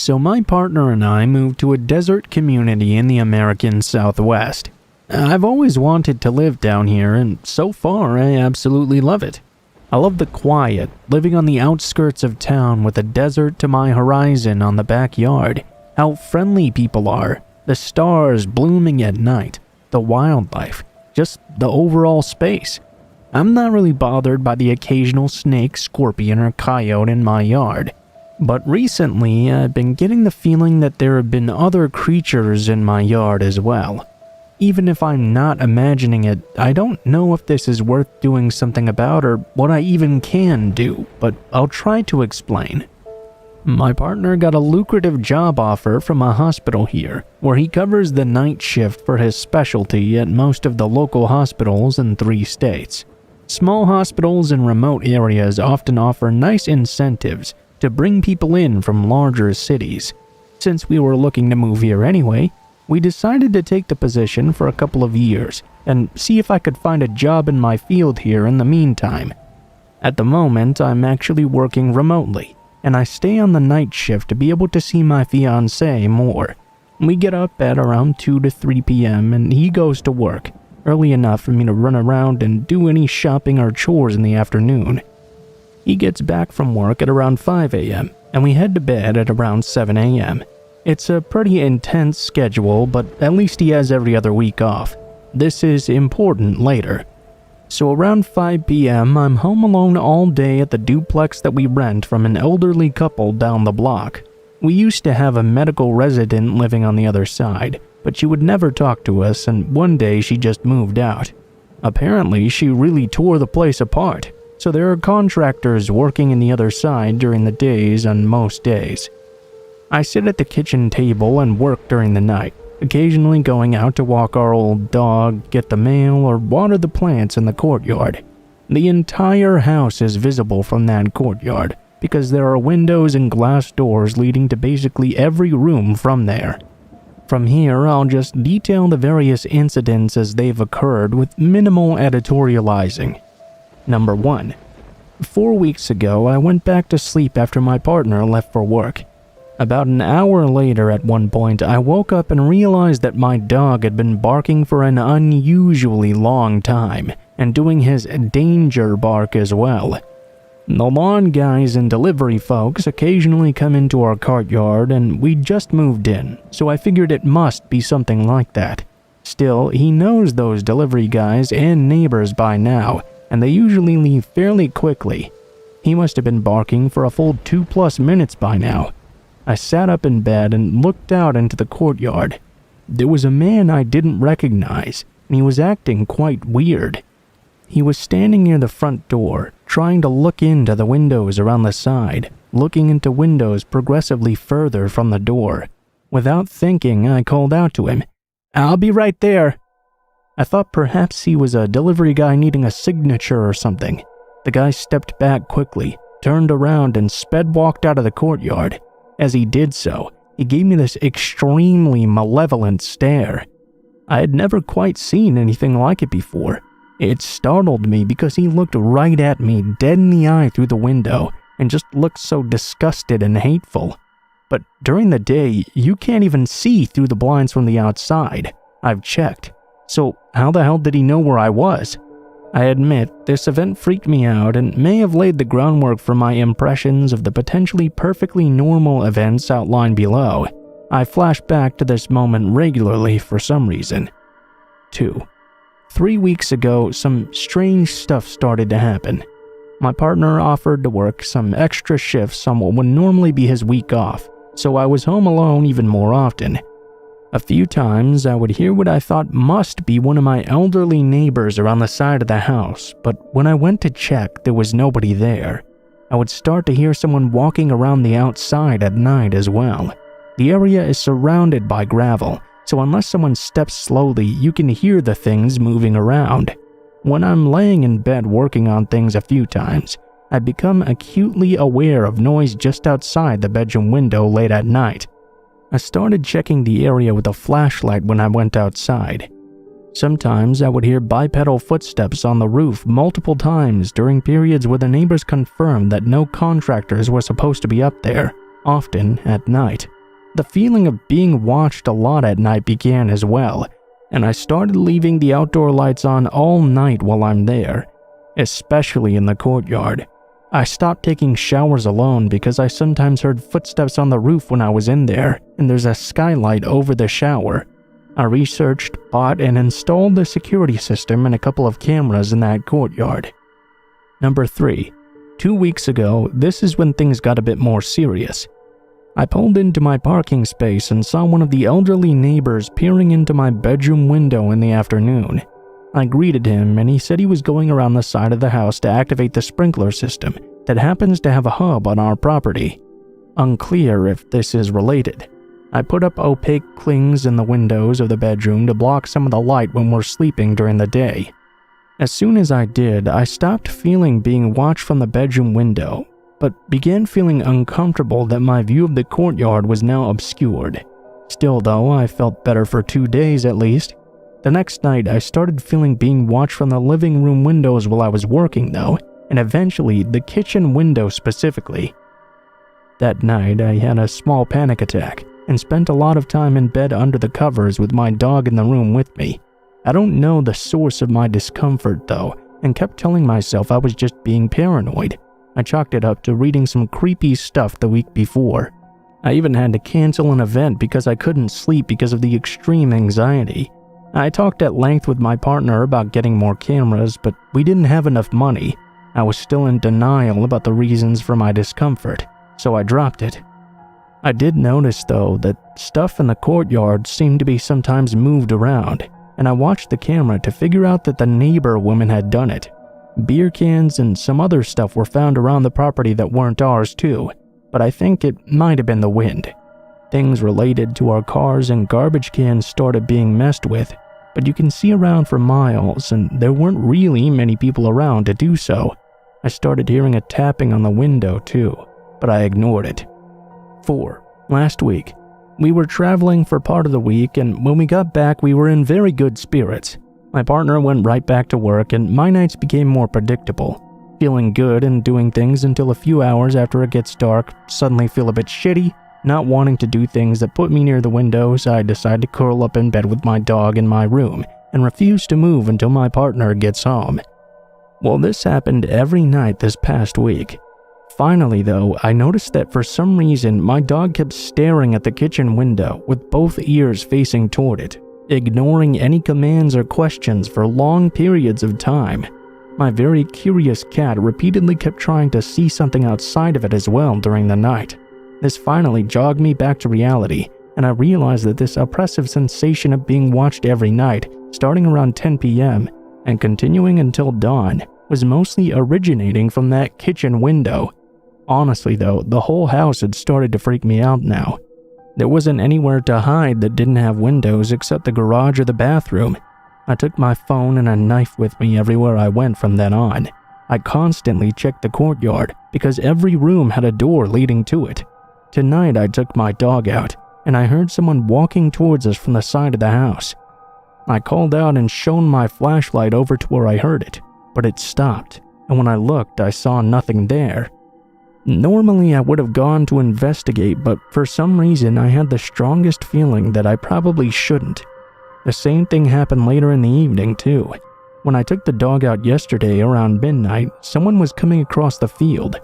So my partner and I moved to a desert community in the American Southwest. I've always wanted to live down here, and so far I absolutely love it. I love the quiet, living on the outskirts of town with the desert to my horizon on the backyard, how friendly people are, the stars blooming at night, the wildlife, just the overall space. I'm not really bothered by the occasional snake, scorpion, or coyote in my yard. But recently, I've been getting the feeling that there have been other creatures in my yard as well. Even if I'm not imagining it, I don't know if this is worth doing something about or what I even can do, but I'll try to explain. My partner got a lucrative job offer from a hospital here, where he covers the night shift for his specialty at most of the local hospitals in 3 states. Small hospitals in remote areas often offer nice incentives to bring people in from larger cities. Since we were looking to move here anyway, we decided to take the position for a couple of years and see if I could find a job in my field here in the meantime. At the moment, I'm actually working remotely, and I stay on the night shift to be able to see my fiancé more. We get up at around 2 to 3 p.m. and he goes to work, early enough for me to run around and do any shopping or chores in the afternoon. He gets back from work at around 5 a.m., and we head to bed at around 7 a.m. It's a pretty intense schedule, but at least he has every other week off. This is important later. So around 5 p.m., I'm home alone all day at the duplex that we rent from an elderly couple down the block. We used to have a medical resident living on the other side, but she would never talk to us, and one day she just moved out. Apparently, she really tore the place apart. So there are contractors working in the other side during the days on most days. I sit at the kitchen table and work during the night, occasionally going out to walk our old dog, get the mail, or water the plants in the courtyard. The entire house is visible from that courtyard because there are windows and glass doors leading to basically every room from there. From here, I'll just detail the various incidents as they've occurred with minimal editorializing. Number 1. 4 weeks ago, I went back to sleep after my partner left for work. About an hour later at one point, I woke up and realized that my dog had been barking for an unusually long time, and doing his danger bark as well. The lawn guys and delivery folks occasionally come into our courtyard, and we just moved in, so I figured it must be something like that. Still, he knows those delivery guys and neighbors by now, and they usually leave fairly quickly. He must have been barking for a full 2+ minutes by now. I sat up in bed and looked out into the courtyard. There was a man I didn't recognize, and he was acting quite weird. He was standing near the front door, trying to look into the windows around the side, looking into windows progressively further from the door. Without thinking, I called out to him, "I'll be right there." I thought perhaps he was a delivery guy needing a signature or something. The guy stepped back quickly, turned around, and walked out of the courtyard. As he did so, he gave me this extremely malevolent stare. I had never quite seen anything like it before. It startled me because he looked right at me dead in the eye through the window and just looked so disgusted and hateful. But during the day, you can't even see through the blinds from the outside. I've checked. So how the hell did he know where I was? I admit, this event freaked me out and may have laid the groundwork for my impressions of the potentially perfectly normal events outlined below. I flash back to this moment regularly for some reason. 2. 3 weeks ago, some strange stuff started to happen. My partner offered to work some extra shifts on what would normally be his week off, so I was home alone even more often. A few times, I would hear what I thought must be one of my elderly neighbors around the side of the house, but when I went to check, there was nobody there. I would start to hear someone walking around the outside at night as well. The area is surrounded by gravel, so unless someone steps slowly, you can hear the things moving around. When I'm laying in bed working on things a few times, I become acutely aware of noise just outside the bedroom window late at night. I started checking the area with a flashlight when I went outside. Sometimes I would hear bipedal footsteps on the roof multiple times during periods where the neighbors confirmed that no contractors were supposed to be up there. often at night. The feeling of being watched a lot at night began as well, and I started leaving the outdoor lights on all night while I'm there, especially in the courtyard. I stopped taking showers alone because I sometimes heard footsteps on the roof when I was in there, and there's a skylight over the shower. I researched, bought, and installed the security system and a couple of cameras in that courtyard. Number 3. 2 weeks ago, this is when things got a bit more serious. I pulled into my parking space and saw one of the elderly neighbors peering into my bedroom window in the afternoon. I greeted him and he said he was going around the side of the house to activate the sprinkler system that happens to have a hub on our property. Unclear if this is related. I put up opaque clings in the windows of the bedroom to block some of the light when we're sleeping during the day. As soon as I did, I stopped feeling being watched from the bedroom window, but began feeling uncomfortable that my view of the courtyard was now obscured. Still though, I felt better for 2 days at least. The next night, I started feeling being watched from the living room windows while I was working though, and eventually the kitchen window specifically. That night, I had a small panic attack and spent a lot of time in bed under the covers with my dog in the room with me. I don't know the source of my discomfort though, and kept telling myself I was just being paranoid. I chalked it up to reading some creepy stuff the week before. I even had to cancel an event because I couldn't sleep because of the extreme anxiety. I talked at length with my partner about getting more cameras, but we didn't have enough money. I was still in denial about the reasons for my discomfort, so I dropped it. I did notice though that stuff in the courtyard seemed to be sometimes moved around, and I watched the camera to figure out that the neighbor woman had done it. Beer cans and some other stuff were found around the property that weren't ours too, but I think it might have been the wind. Things related to our cars and garbage cans started being messed with, but you can see around for miles and there weren't really many people around to do so. I started hearing a tapping on the window too, but I ignored it. 4. Last week, we were traveling for part of the week, and when we got back we were in very good spirits. My partner went right back to work and my nights became more predictable. Feeling good and doing things until a few hours after it gets dark, suddenly feel a bit shitty. Not wanting to do things that put me near the windows, I decide to curl up in bed with my dog in my room and refuse to move until my partner gets home. Well, this happened every night this past week. Finally though, I noticed that for some reason my dog kept staring at the kitchen window with both ears facing toward it, ignoring any commands or questions for long periods of time. My very curious cat repeatedly kept trying to see something outside of it as well during the night. This finally jogged me back to reality, and I realized that this oppressive sensation of being watched every night, starting around 10 p.m. and continuing until dawn, was mostly originating from that kitchen window. Honestly though, the whole house had started to freak me out now. There wasn't anywhere to hide that didn't have windows except the garage or the bathroom. I took my phone and a knife with me everywhere I went from then on. I constantly checked the courtyard because every room had a door leading to it. Tonight I took my dog out, and I heard someone walking towards us from the side of the house. I called out and shone my flashlight over to where I heard it, but it stopped, and when I looked I saw nothing there. Normally I would have gone to investigate, but for some reason I had the strongest feeling that I probably shouldn't. The same thing happened later in the evening too. When I took the dog out yesterday around midnight, someone was coming across the field.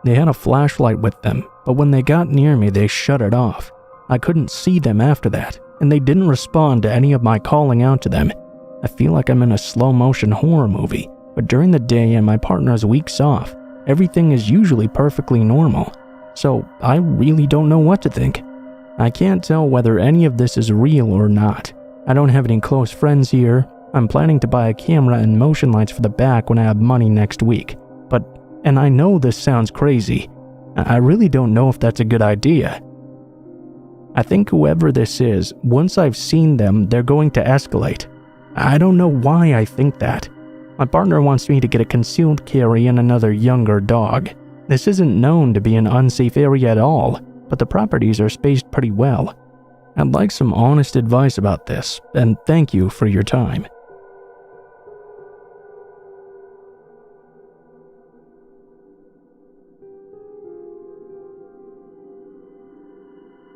They had a flashlight with them, but when they got near me they shut it off. I couldn't see them after that, and they didn't respond to any of my calling out to them. I feel like I'm in a slow-motion horror movie, but during the day and my partner's weeks off, everything is usually perfectly normal. So I really don't know what to think. I can't tell whether any of this is real or not. I don't have any close friends here. I'm planning to buy a camera and motion lights for the back when I have money next week. And I know this sounds crazy. I really don't know if that's a good idea. I think whoever this is, once I've seen them, they're going to escalate. I don't know why I think that. My partner wants me to get a concealed carry and another younger dog. This isn't known to be an unsafe area at all, but the properties are spaced pretty well. I'd like some honest advice about this, and thank you for your time.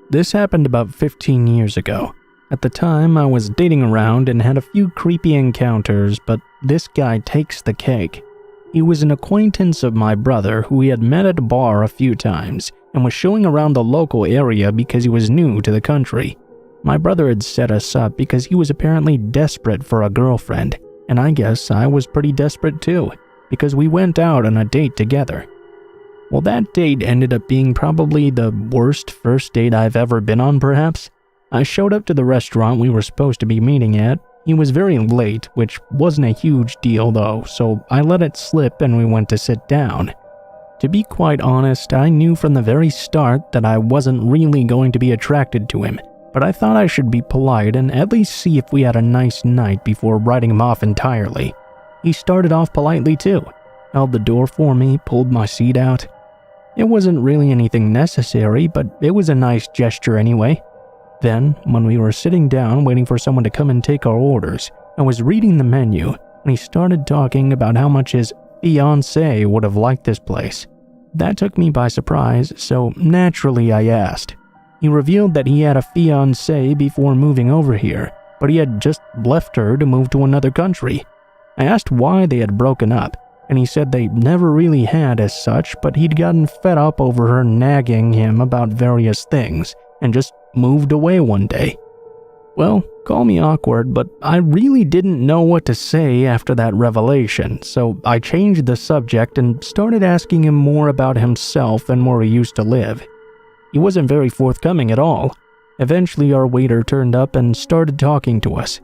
This happened about 15 years ago. At the time, I was dating around and had a few creepy encounters, but this guy takes the cake. He was an acquaintance of my brother who he had met at a bar a few times and was showing around the local area because he was new to the country. My brother had set us up because he was apparently desperate for a girlfriend, and I guess I was pretty desperate too, because we went out on a date together. Well, that date ended up being probably the worst first date I've ever been on, perhaps. I showed up to the restaurant we were supposed to be meeting at. He was very late, which wasn't a huge deal though, so I let it slip and we went to sit down. To be quite honest, I knew from the very start that I wasn't really going to be attracted to him, but I thought I should be polite and at least see if we had a nice night before writing him off entirely. He started off politely too, held the door for me, pulled my seat out. It wasn't really anything necessary, but it was a nice gesture anyway. Then, when we were sitting down waiting for someone to come and take our orders, I was reading the menu, and he started talking about how much his fiancée would have liked this place. That took me by surprise, so naturally I asked. He revealed that he had a fiancée before moving over here, but he had just left her to move to another country. I asked why they had broken up, and he said they never really had as such, but he'd gotten fed up over her nagging him about various things, and just moved away one day. Well, call me awkward, but I really didn't know what to say after that revelation, so I changed the subject and started asking him more about himself and where he used to live. He wasn't very forthcoming at all. Eventually, our waiter turned up and started talking to us.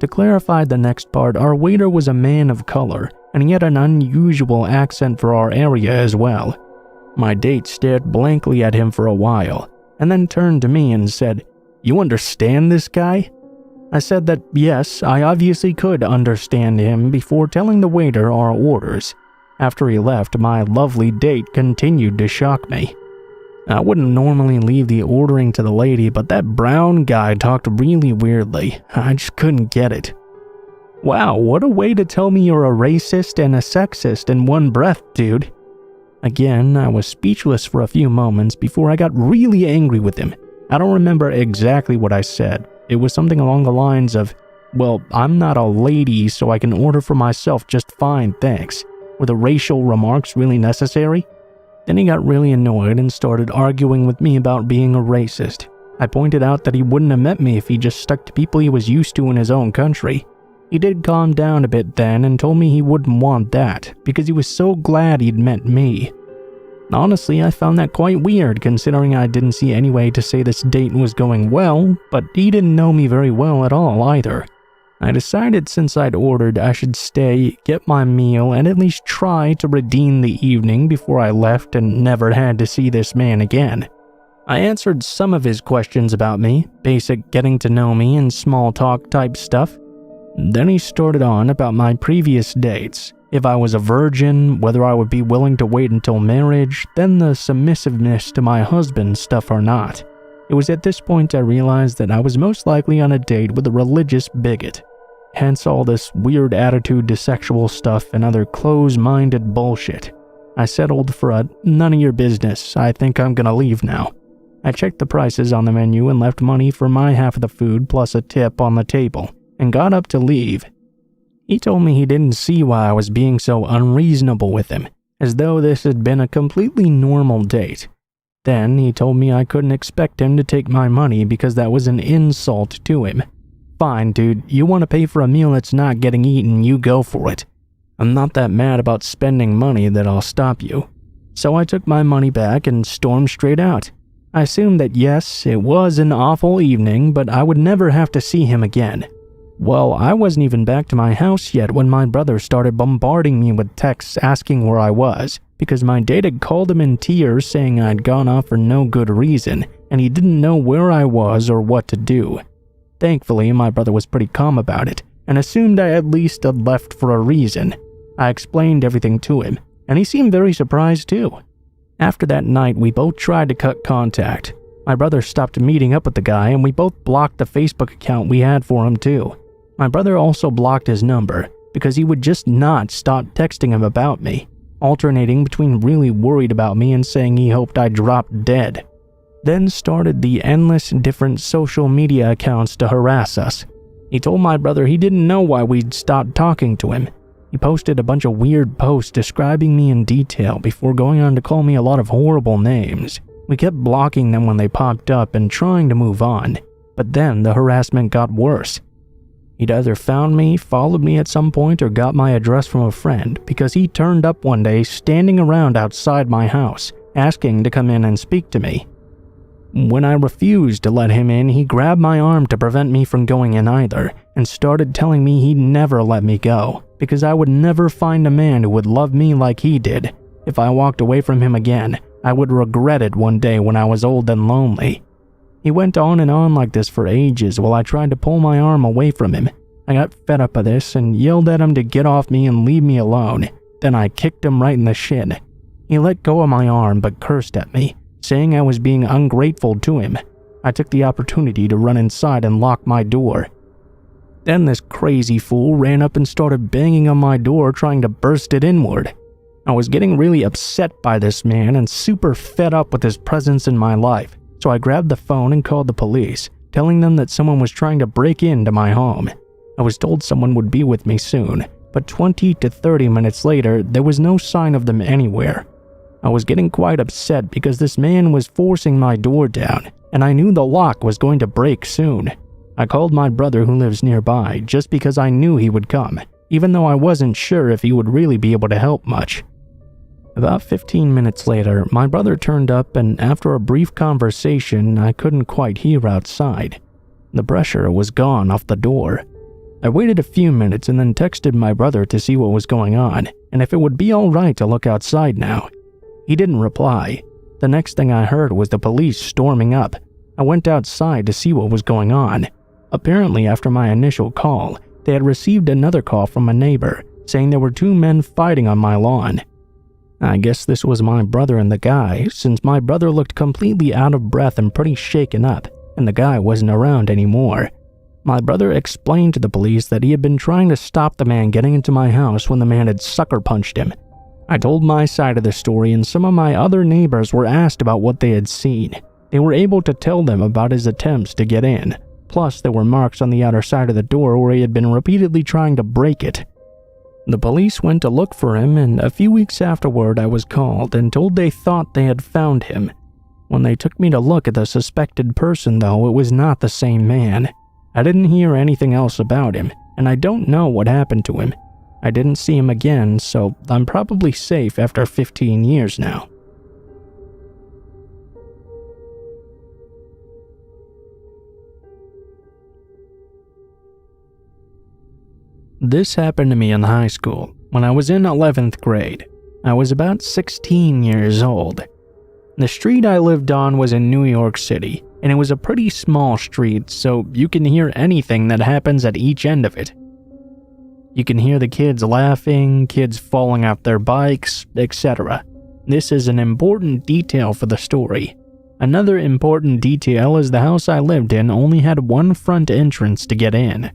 To clarify the next part, our waiter was a man of color, and he had an unusual accent for our area as well. My date stared blankly at him for a while, and then turned to me and said, "You understand this guy?" I said that yes, I obviously could understand him before telling the waiter our orders. After he left, my lovely date continued to shock me. I wouldn't normally leave the ordering to the lady, but that brown guy talked really weirdly. I just couldn't get it. Wow, what a way to tell me you're a racist and a sexist in one breath, dude. Again, I was speechless for a few moments before I got really angry with him. I don't remember exactly what I said. It was something along the lines of, "Well, I'm not a lady, so I can order for myself just fine, thanks." Were the racial remarks really necessary? Then he got really annoyed and started arguing with me about being a racist. I pointed out that he wouldn't have met me if he just stuck to people he was used to in his own country. He did calm down a bit then and told me he wouldn't want that because he was so glad he'd met me. Honestly, I found that quite weird considering I didn't see any way to say this date was going well, but he didn't know me very well at all either. I decided since I'd ordered I should stay, get my meal, and at least try to redeem the evening before I left and never had to see this man again. I answered some of his questions about me, basic getting to know me and small talk type stuff. Then he started on about my previous dates, if I was a virgin, whether I would be willing to wait until marriage, then the submissiveness to my husband stuff or not. It was at this point I realized that I was most likely on a date with a religious bigot. Hence all this weird attitude to sexual stuff and other close-minded bullshit. I settled for a "none of your business, I think I'm gonna leave now." I checked the prices on the menu and left money for my half of the food plus a tip on the table, and got up to leave. He told me he didn't see why I was being so unreasonable with him, as though this had been a completely normal date. Then he told me I couldn't expect him to take my money because that was an insult to him. Fine, dude, you want to pay for a meal that's not getting eaten, you go for it. I'm not that mad about spending money that I'll stop you. So I took my money back and stormed straight out. I assumed that yes, it was an awful evening, but I would never have to see him again. Well, I wasn't even back to my house yet when my brother started bombarding me with texts asking where I was, because my date had called him in tears saying I'd gone off for no good reason, and he didn't know where I was or what to do. Thankfully, my brother was pretty calm about it, and assumed I at least had left for a reason. I explained everything to him, and he seemed very surprised too. After that night, we both tried to cut contact. My brother stopped meeting up with the guy, and we both blocked the Facebook account we had for him too. My brother also blocked his number, because he would just not stop texting him about me, alternating between really worried about me and saying he hoped I dropped dead. then started the endless different social media accounts to harass us. He told my brother he didn't know why we'd stopped talking to him. He posted a bunch of weird posts describing me in detail before going on to call me a lot of horrible names. We kept blocking them when they popped up and trying to move on, but then the harassment got worse. He'd either found me, followed me at some point, or got my address from a friend because he turned up one day standing around outside my house, asking to come in and speak to me. When I refused to let him in, he grabbed my arm to prevent me from going in either, and started telling me he'd never let me go, because I would never find a man who would love me like he did. If I walked away from him again, I would regret it one day when I was old and lonely. He went on and on like this for ages while I tried to pull my arm away from him. I got fed up of this and yelled at him to get off me and leave me alone. Then I kicked him right in the shin. He let go of my arm but cursed at me, saying I was being ungrateful to him. I took the opportunity to run inside and lock my door. Then this crazy fool ran up and started banging on my door trying to burst it inward. I was getting really upset by this man and super fed up with his presence in my life, so I grabbed the phone and called the police, telling them that someone was trying to break into my home. I was told someone would be with me soon, but 20 to 30 minutes later, there was no sign of them anywhere. I was getting quite upset because this man was forcing my door down, and I knew the lock was going to break soon. I called my brother who lives nearby just because I knew he would come, even though I wasn't sure if he would really be able to help much. About 15 minutes later, my brother turned up, and after a brief conversation, I couldn't quite hear outside. The pressure was gone off the door. I waited a few minutes and then texted my brother to see what was going on, and if it would be alright to look outside now. He didn't reply. The next thing I heard was the police storming up. I went outside to see what was going on. Apparently, after my initial call, they had received another call from a neighbor, saying there were two men fighting on my lawn. I guess this was my brother and the guy, since my brother looked completely out of breath and pretty shaken up, and the guy wasn't around anymore. My brother explained to the police that he had been trying to stop the man getting into my house when the man had sucker punched him. I told my side of the story, and some of my other neighbors were asked about what they had seen. They were able to tell them about his attempts to get in. Plus, there were marks on the outer side of the door where he had been repeatedly trying to break it. The police went to look for him, and a few weeks afterward I was called and told they thought they had found him. When they took me to look at the suspected person, though, it was not the same man. I didn't hear anything else about him, and I don't know what happened to him. I didn't see him again, so I'm probably safe after 15 years now. This happened to me in high school, when I was in 11th grade. I was about 16 years old. The street I lived on was in New York City, and it was a pretty small street, so you can hear anything that happens at each end of it. You can hear the kids laughing, kids falling off their bikes, etc. This is an important detail for the story. Another important detail is the house I lived in only had one front entrance to get in.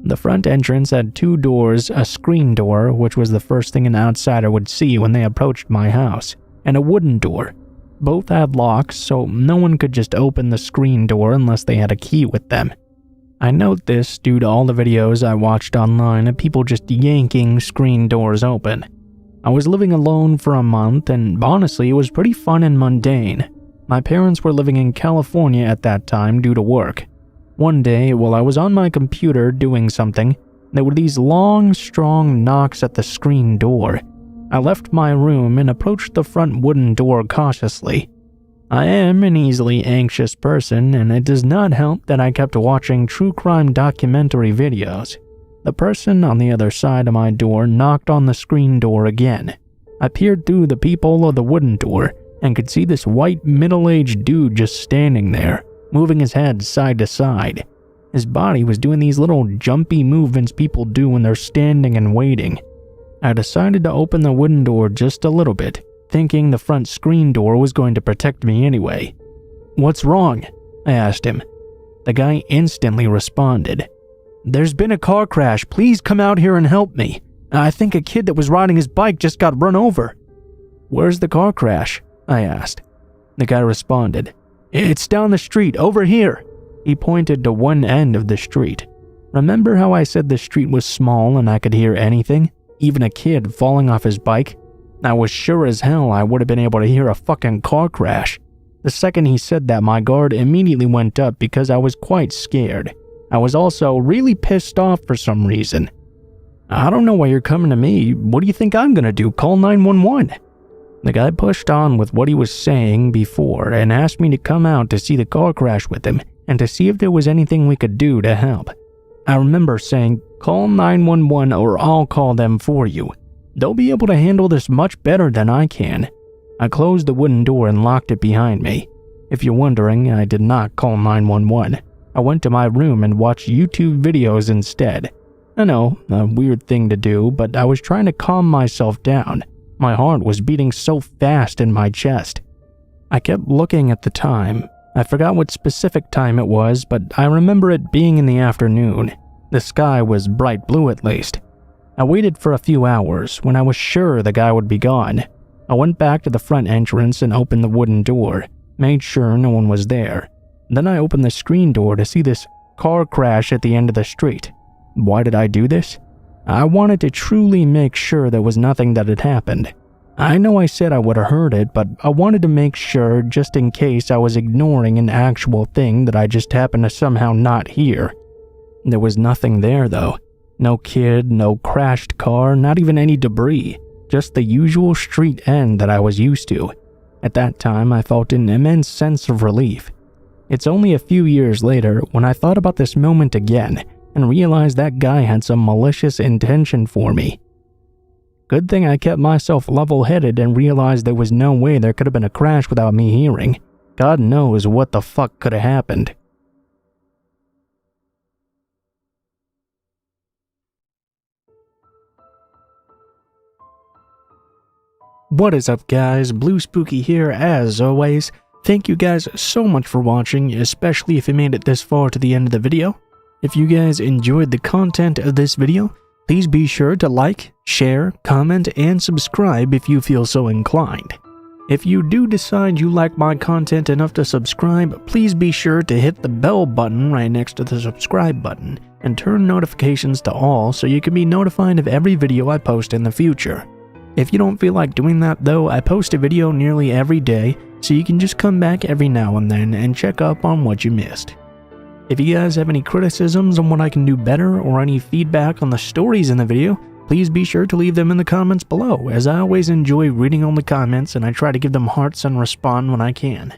The front entrance had two doors, a screen door, which was the first thing an outsider would see when they approached my house, and a wooden door. Both had locks, so no one could just open the screen door unless they had a key with them. I note this due to all the videos I watched online of people just yanking screen doors open. I was living alone for a month, and honestly, it was pretty fun and mundane. My parents were living in California at that time due to work. One day, while I was on my computer doing something, there were these long, strong knocks at the screen door. I left my room and approached the front wooden door cautiously. I am an easily anxious person, and it does not help that I kept watching true crime documentary videos. The person on the other side of my door knocked on the screen door again. I peered through the peephole of the wooden door and could see this white middle-aged dude just standing there, moving his head side to side. His body was doing these little jumpy movements people do when they're standing and waiting. I decided to open the wooden door just a little bit, thinking the front screen door was going to protect me anyway. "What's wrong?" I asked him. The guy instantly responded, "There's been a car crash. Please come out here and help me. I think a kid that was riding his bike just got run over." "Where's the car crash?" I asked. The guy responded, It's down the street, over here." He pointed to one end of the street. Remember how I said the street was small and I could hear anything? Even a kid falling off his bike? I was sure as hell I would have been able to hear a fucking car crash. The second he said that, my guard immediately went up because I was quite scared. I was also really pissed off for some reason. "I don't know why you're coming to me. What do you think I'm gonna do? Call 911? The guy pushed on with what he was saying before and asked me to come out to see the car crash with him and to see if there was anything we could do to help. I remember saying, "Call 911 or I'll call them for you. They'll be able to handle this much better than I can." I closed the wooden door and locked it behind me. If you're wondering, I did not call 911. I went to my room and watched YouTube videos instead. I know, a weird thing to do, but I was trying to calm myself down. My heart was beating so fast in my chest. I kept looking at the time. I forgot what specific time it was, but I remember it being in the afternoon. The sky was bright blue at least. I waited for a few hours. When I was sure the guy would be gone, I went back to the front entrance and opened the wooden door, made sure no one was there. Then I opened the screen door to see this car crash at the end of the street. Why did I do this? I wanted to truly make sure there was nothing that had happened. I know I said I would have heard it, but I wanted to make sure just in case I was ignoring an actual thing that I just happened to somehow not hear. There was nothing there though. No kid, no crashed car, not even any debris. Just the usual street end that I was used to. At that time, I felt an immense sense of relief. It's only a few years later when I thought about this moment again and realized that guy had some malicious intention for me. Good thing I kept myself level-headed and realized there was no way there could have been a crash without me hearing. God knows what the fuck could have happened. What is up guys, Blue Spooky here as always. Thank you guys so much for watching, especially if you made it this far to the end of the video. If you guys enjoyed the content of this video, please be sure to like, share, comment, and subscribe if you feel so inclined. If you do decide you like my content enough to subscribe, please be sure to hit the bell button right next to the subscribe button and turn notifications to all so you can be notified of every video I post in the future. If you don't feel like doing that though, I post a video nearly every day, so you can just come back every now and then and check up on what you missed. If you guys have any criticisms on what I can do better or any feedback on the stories in the video, please be sure to leave them in the comments below, as I always enjoy reading all the comments and I try to give them hearts and respond when I can.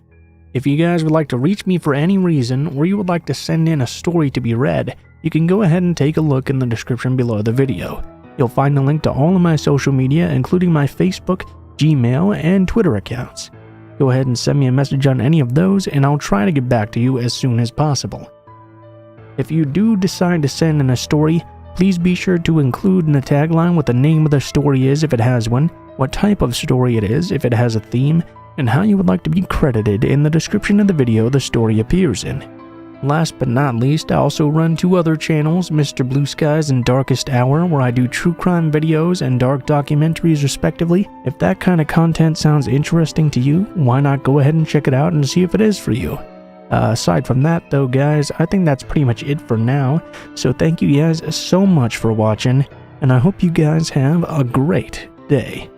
If you guys would like to reach me for any reason, or you would like to send in a story to be read, you can go ahead and take a look in the description below the video. You'll find a link to all of my social media, including my Facebook, Gmail, and Twitter accounts. Go ahead and send me a message on any of those, and I'll try to get back to you as soon as possible. If you do decide to send in a story, please be sure to include in the tagline what the name of the story is if it has one, what type of story it is if it has a theme, and how you would like to be credited in the description of the video the story appears in. Last but not least, I also run two other channels, Mr. Blue Skies and Darkest Hour, where I do true crime videos and dark documentaries respectively. If that kind of content sounds interesting to you, why not go ahead and check it out and see if it is for you. Aside from that though guys, I think that's pretty much it for now, so thank you guys so much for watching, and I hope you guys have a great day.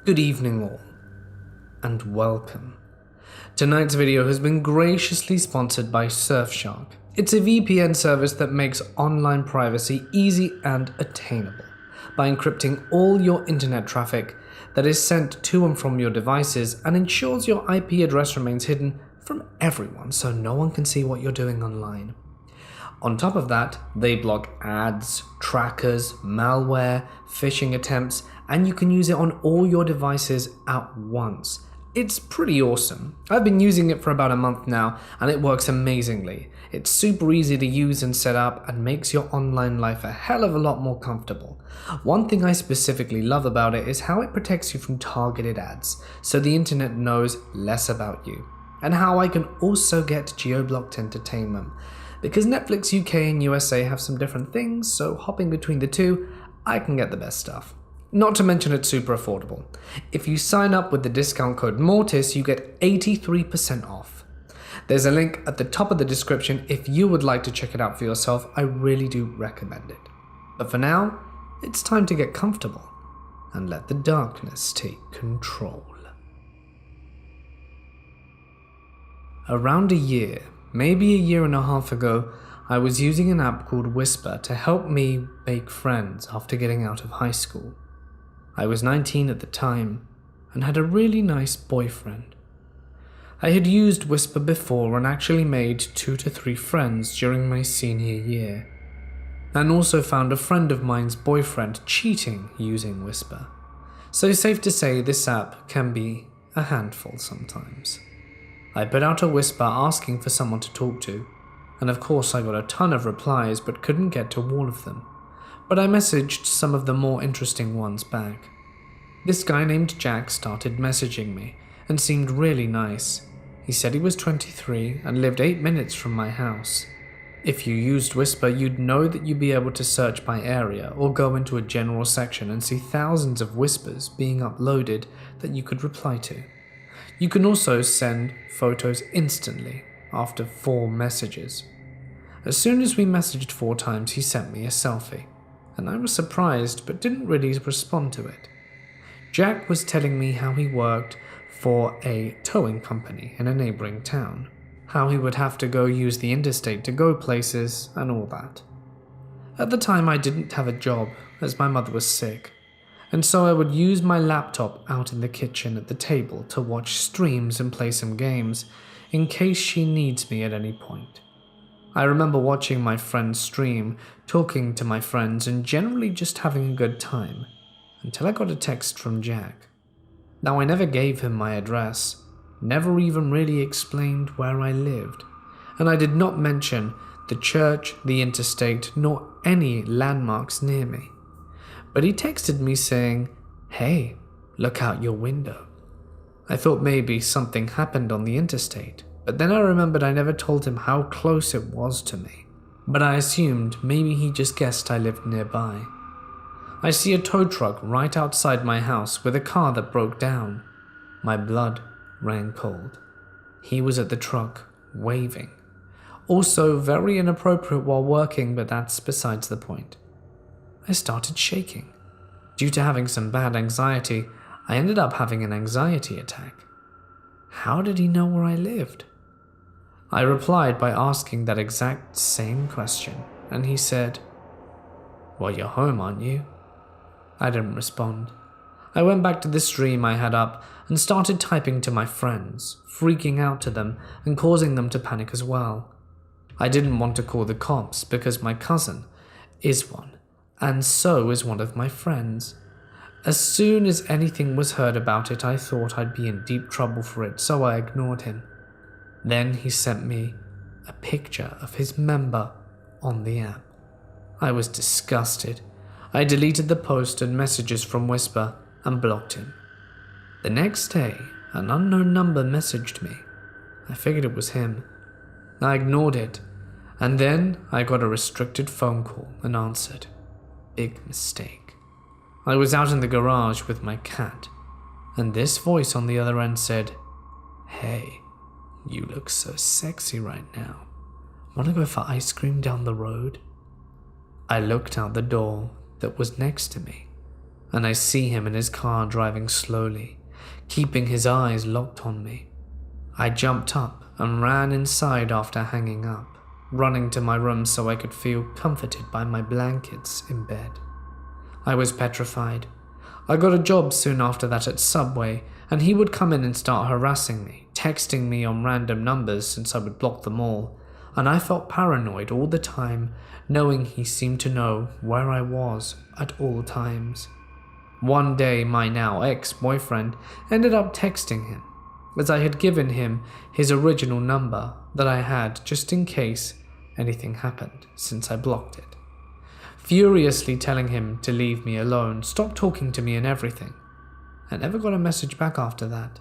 Good evening all, and welcome. Tonight's video has been graciously sponsored by Surfshark. It's a VPN service that makes online privacy easy and attainable by encrypting all your internet traffic that is sent to and from your devices and ensures your IP address remains hidden from everyone so no one can see what you're doing online. On top of that, they block ads, trackers, malware, phishing attempts, and you can use it on all your devices at once. It's pretty awesome. I've been using it for about a month now, and it works amazingly. It's super easy to use and set up and makes your online life a hell of a lot more comfortable. One thing I specifically love about it is how it protects you from targeted ads, so the internet knows less about you. and how I can also get geo-blocked entertainment. Because Netflix UK and USA have some different things, so hopping between the two, I can get the best stuff. Not to mention it's super affordable. If you sign up with the discount code Mortis, you get 83% off. There's a link at the top of the description if you would like to check it out for yourself. I really do recommend it. But for now, it's time to get comfortable and let the darkness take control. Around a year, maybe a year and a half ago, I was using an app called Whisper to help me make friends after getting out of high school. I was 19 at the time and had a really nice boyfriend. I had used Whisper before and actually made 2 to 3 friends during my senior year, and also found a friend of mine's boyfriend cheating using Whisper. So safe to say this app can be a handful sometimes. I put out a whisper asking for someone to talk to, and of course I got a ton of replies but couldn't get to all of them. But I messaged some of the more interesting ones back. This guy named Jack started messaging me and seemed really nice. He said he was 23 and lived 8 minutes from my house. If you used Whisper, you'd know that you'd be able to search by area or go into a general section and see thousands of whispers being uploaded that you could reply to. You can also send photos instantly after 4 messages. As soon as we messaged 4 times, he sent me a selfie, and I was surprised but didn't really respond to it. Jack was telling me how he worked for a towing company in a neighboring town, how he would have to go use the interstate to go places and all that. At the time I didn't have a job as my mother was sick, and so I would use my laptop out in the kitchen at the table to watch streams and play some games in case she needs me at any point. I remember watching my friends stream, talking to my friends and generally just having a good time, until I got a text from Jack. Now I never gave him my address, never even really explained where I lived, and I did not mention the church, the interstate, nor any landmarks near me. But he texted me saying, "Hey, look out your window." I thought maybe something happened on the interstate, but then I remembered I never told him how close it was to me. But I assumed maybe he just guessed I lived nearby. I see a tow truck right outside my house with a car that broke down. My blood ran cold. He was at the truck, waving. Also very inappropriate while working, but that's besides the point. I started shaking. Due to having some bad anxiety, I ended up having an anxiety attack. How did he know where I lived? I replied by asking that exact same question, and he said, "Well, you're home, aren't you?" I didn't respond. I went back to the stream I had up and started typing to my friends, freaking out to them and causing them to panic as well. I didn't want to call the cops because my cousin is one, and so is one of my friends. As soon as anything was heard about it, I thought I'd be in deep trouble for it, so I ignored him. Then he sent me a picture of his member on the app. I was disgusted. I deleted the post and messages from Whisper and blocked him. The next day, an unknown number messaged me. I figured it was him. I ignored it, and then I got a restricted phone call and answered. Big mistake. I was out in the garage with my cat, and this voice on the other end said, "Hey, you look so sexy right now. Wanna go for ice cream down the road?" I looked out the door that was next to me, and I see him in his car driving slowly, keeping his eyes locked on me. I jumped up and ran inside after hanging up, running to my room so I could feel comforted by my blankets in bed. I was petrified. I got a job soon after that at Subway, and he would come in and start harassing me, texting me on random numbers since I would block them all, and I felt paranoid all the time, knowing he seemed to know where I was at all times. One day, my now ex-boyfriend ended up texting him, as I had given him his original number that I had just in case anything happened since I blocked it. Furiously telling him to leave me alone, stop talking to me and everything. I never got a message back after that,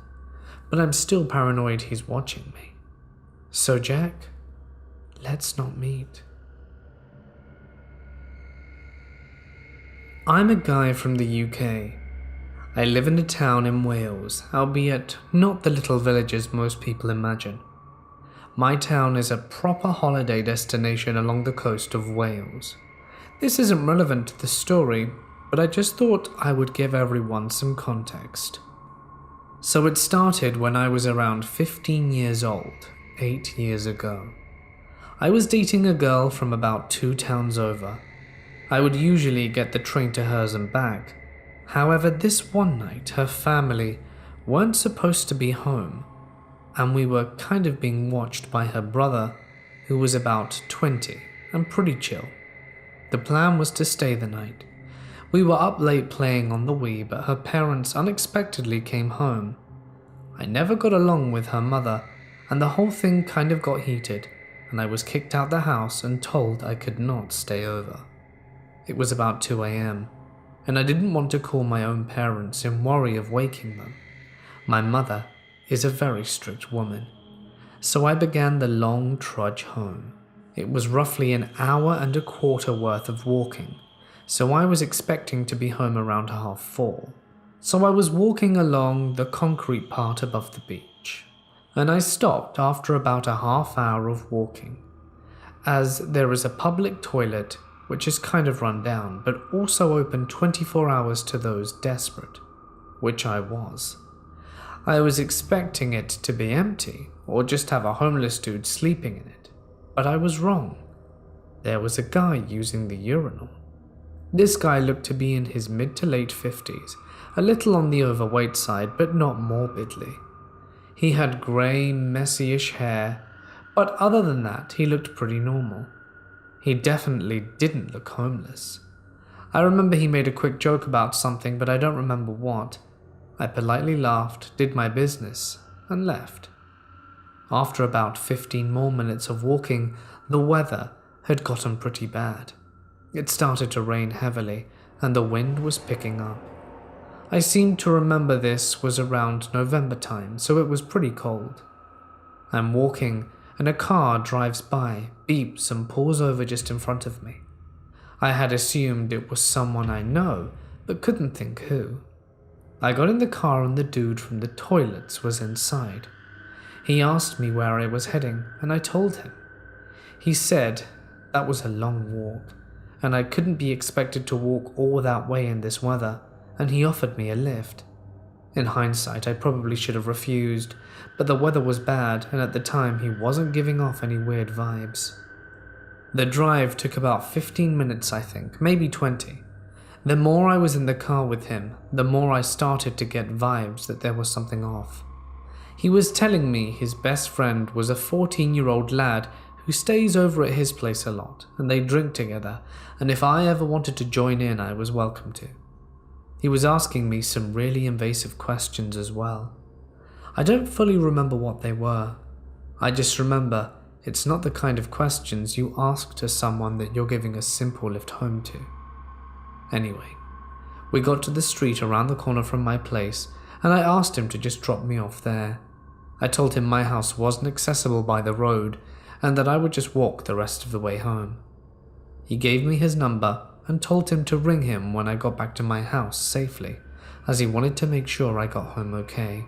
but I'm still paranoid he's watching me. So Jack, let's not meet. I'm a guy from the UK. I live in a town in Wales, albeit not the little villages most people imagine. My town is a proper holiday destination along the coast of Wales. This isn't relevant to the story, but I just thought I would give everyone some context. So it started when I was around 15 years old, 8 years ago. I was dating a girl from about 2 towns over. I would usually get the train to hers and back. However, this one night her family weren't supposed to be home, and we were kind of being watched by her brother, who was about 20 and pretty chill. The plan was to stay the night. We were up late playing on the Wii, but her parents unexpectedly came home. I never got along with her mother, and the whole thing kind of got heated, and I was kicked out the house and told I could not stay over. It was about 2 a.m, and I didn't want to call my own parents in worry of waking them. My mother is a very strict woman, so I began the long trudge home. It was roughly an hour and a quarter worth of walking, so I was expecting to be home around 4:30. So I was walking along the concrete part above the beach, and I stopped after about a half hour of walking, as there is a public toilet which is kind of run down, but also open 24 hours to those desperate, which I was. I was expecting it to be empty, or just have a homeless dude sleeping in it, but I was wrong. There was a guy using the urinal. This guy looked to be in his mid to late 50s, a little on the overweight side, but not morbidly. He had grey, messy-ish hair, but other than that, he looked pretty normal. He definitely didn't look homeless. I remember he made a quick joke about something, but I don't remember what. I politely laughed, did my business, and left. After about 15 more minutes of walking, the weather had gotten pretty bad. It started to rain heavily, and the wind was picking up. I seem to remember this was around November time, so it was pretty cold. I'm walking, and a car drives by, beeps, and pulls over just in front of me. I had assumed it was someone I know, but couldn't think who. I got in the car and the dude from the toilets was inside. He asked me where I was heading, and I told him. He said that was a long walk, and I couldn't be expected to walk all that way in this weather, and he offered me a lift. In hindsight, I probably should have refused, but the weather was bad, and at the time he wasn't giving off any weird vibes. The drive took about 15 minutes, I think, maybe 20. The more I was in the car with him, the more I started to get vibes that there was something off. He was telling me his best friend was a 14-year-old lad who stays over at his place a lot, and they drink together, and if I ever wanted to join in, I was welcome to. He was asking me some really invasive questions as well. I don't fully remember what they were. I just remember it's not the kind of questions you ask to someone that you're giving a simple lift home to. Anyway, we got to the street around the corner from my place, and I asked him to just drop me off there. I told him my house wasn't accessible by the road, and that I would just walk the rest of the way home. He gave me his number and told him to ring him when I got back to my house safely, as he wanted to make sure I got home okay.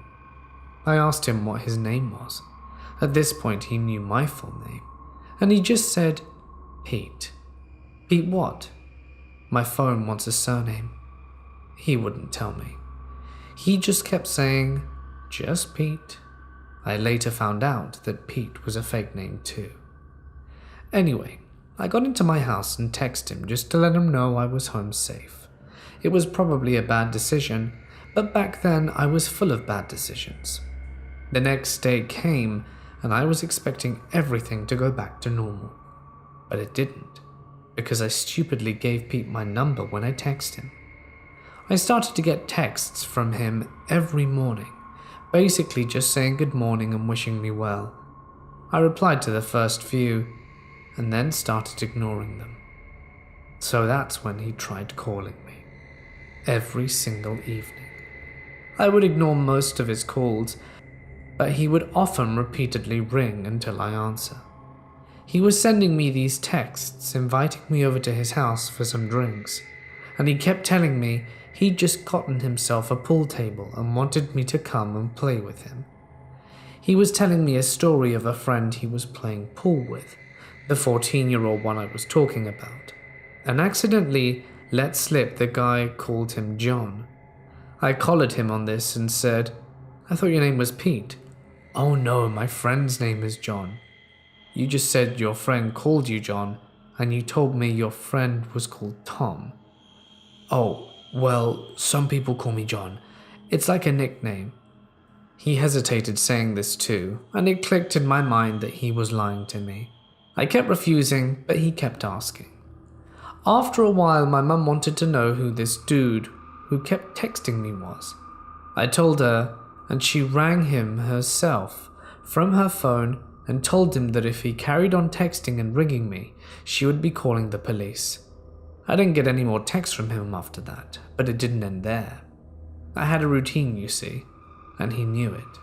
I asked him what his name was. At this point he knew my full name, and he just said, Pete. Pete what? My phone wants a surname. He wouldn't tell me. He just kept saying, just Pete. I later found out that Pete was a fake name too. Anyway, I got into my house and texted him just to let him know I was home safe. It was probably a bad decision, but back then I was full of bad decisions. The next day came, and I was expecting everything to go back to normal. But it didn't, because I stupidly gave Pete my number when I texted him. I started to get texts from him every morning, basically just saying good morning and wishing me well. I replied to the first few, and then started ignoring them. So that's when he tried calling me. Every single evening. I would ignore most of his calls, but he would often repeatedly ring until I answer. He was sending me these texts inviting me over to his house for some drinks, and he kept telling me he'd just gotten himself a pool table and wanted me to come and play with him. He was telling me a story of a friend he was playing pool with, the 14-year-old one I was talking about, and accidentally let slip the guy called him John. I collared him on this and said, "I thought your name was Pete." "Oh no, my friend's name is John." "You just said your friend called you John, and you told me your friend was called Tom." "Oh, well, some people call me John. It's like a nickname." He hesitated saying this too, and it clicked in my mind that he was lying to me. I kept refusing, but he kept asking. After a while, my mum wanted to know who this dude who kept texting me was. I told her, and she rang him herself from her phone and told him that if he carried on texting and ringing me, she would be calling the police. I didn't get any more texts from him after that, but it didn't end there. I had a routine, you see, and he knew it.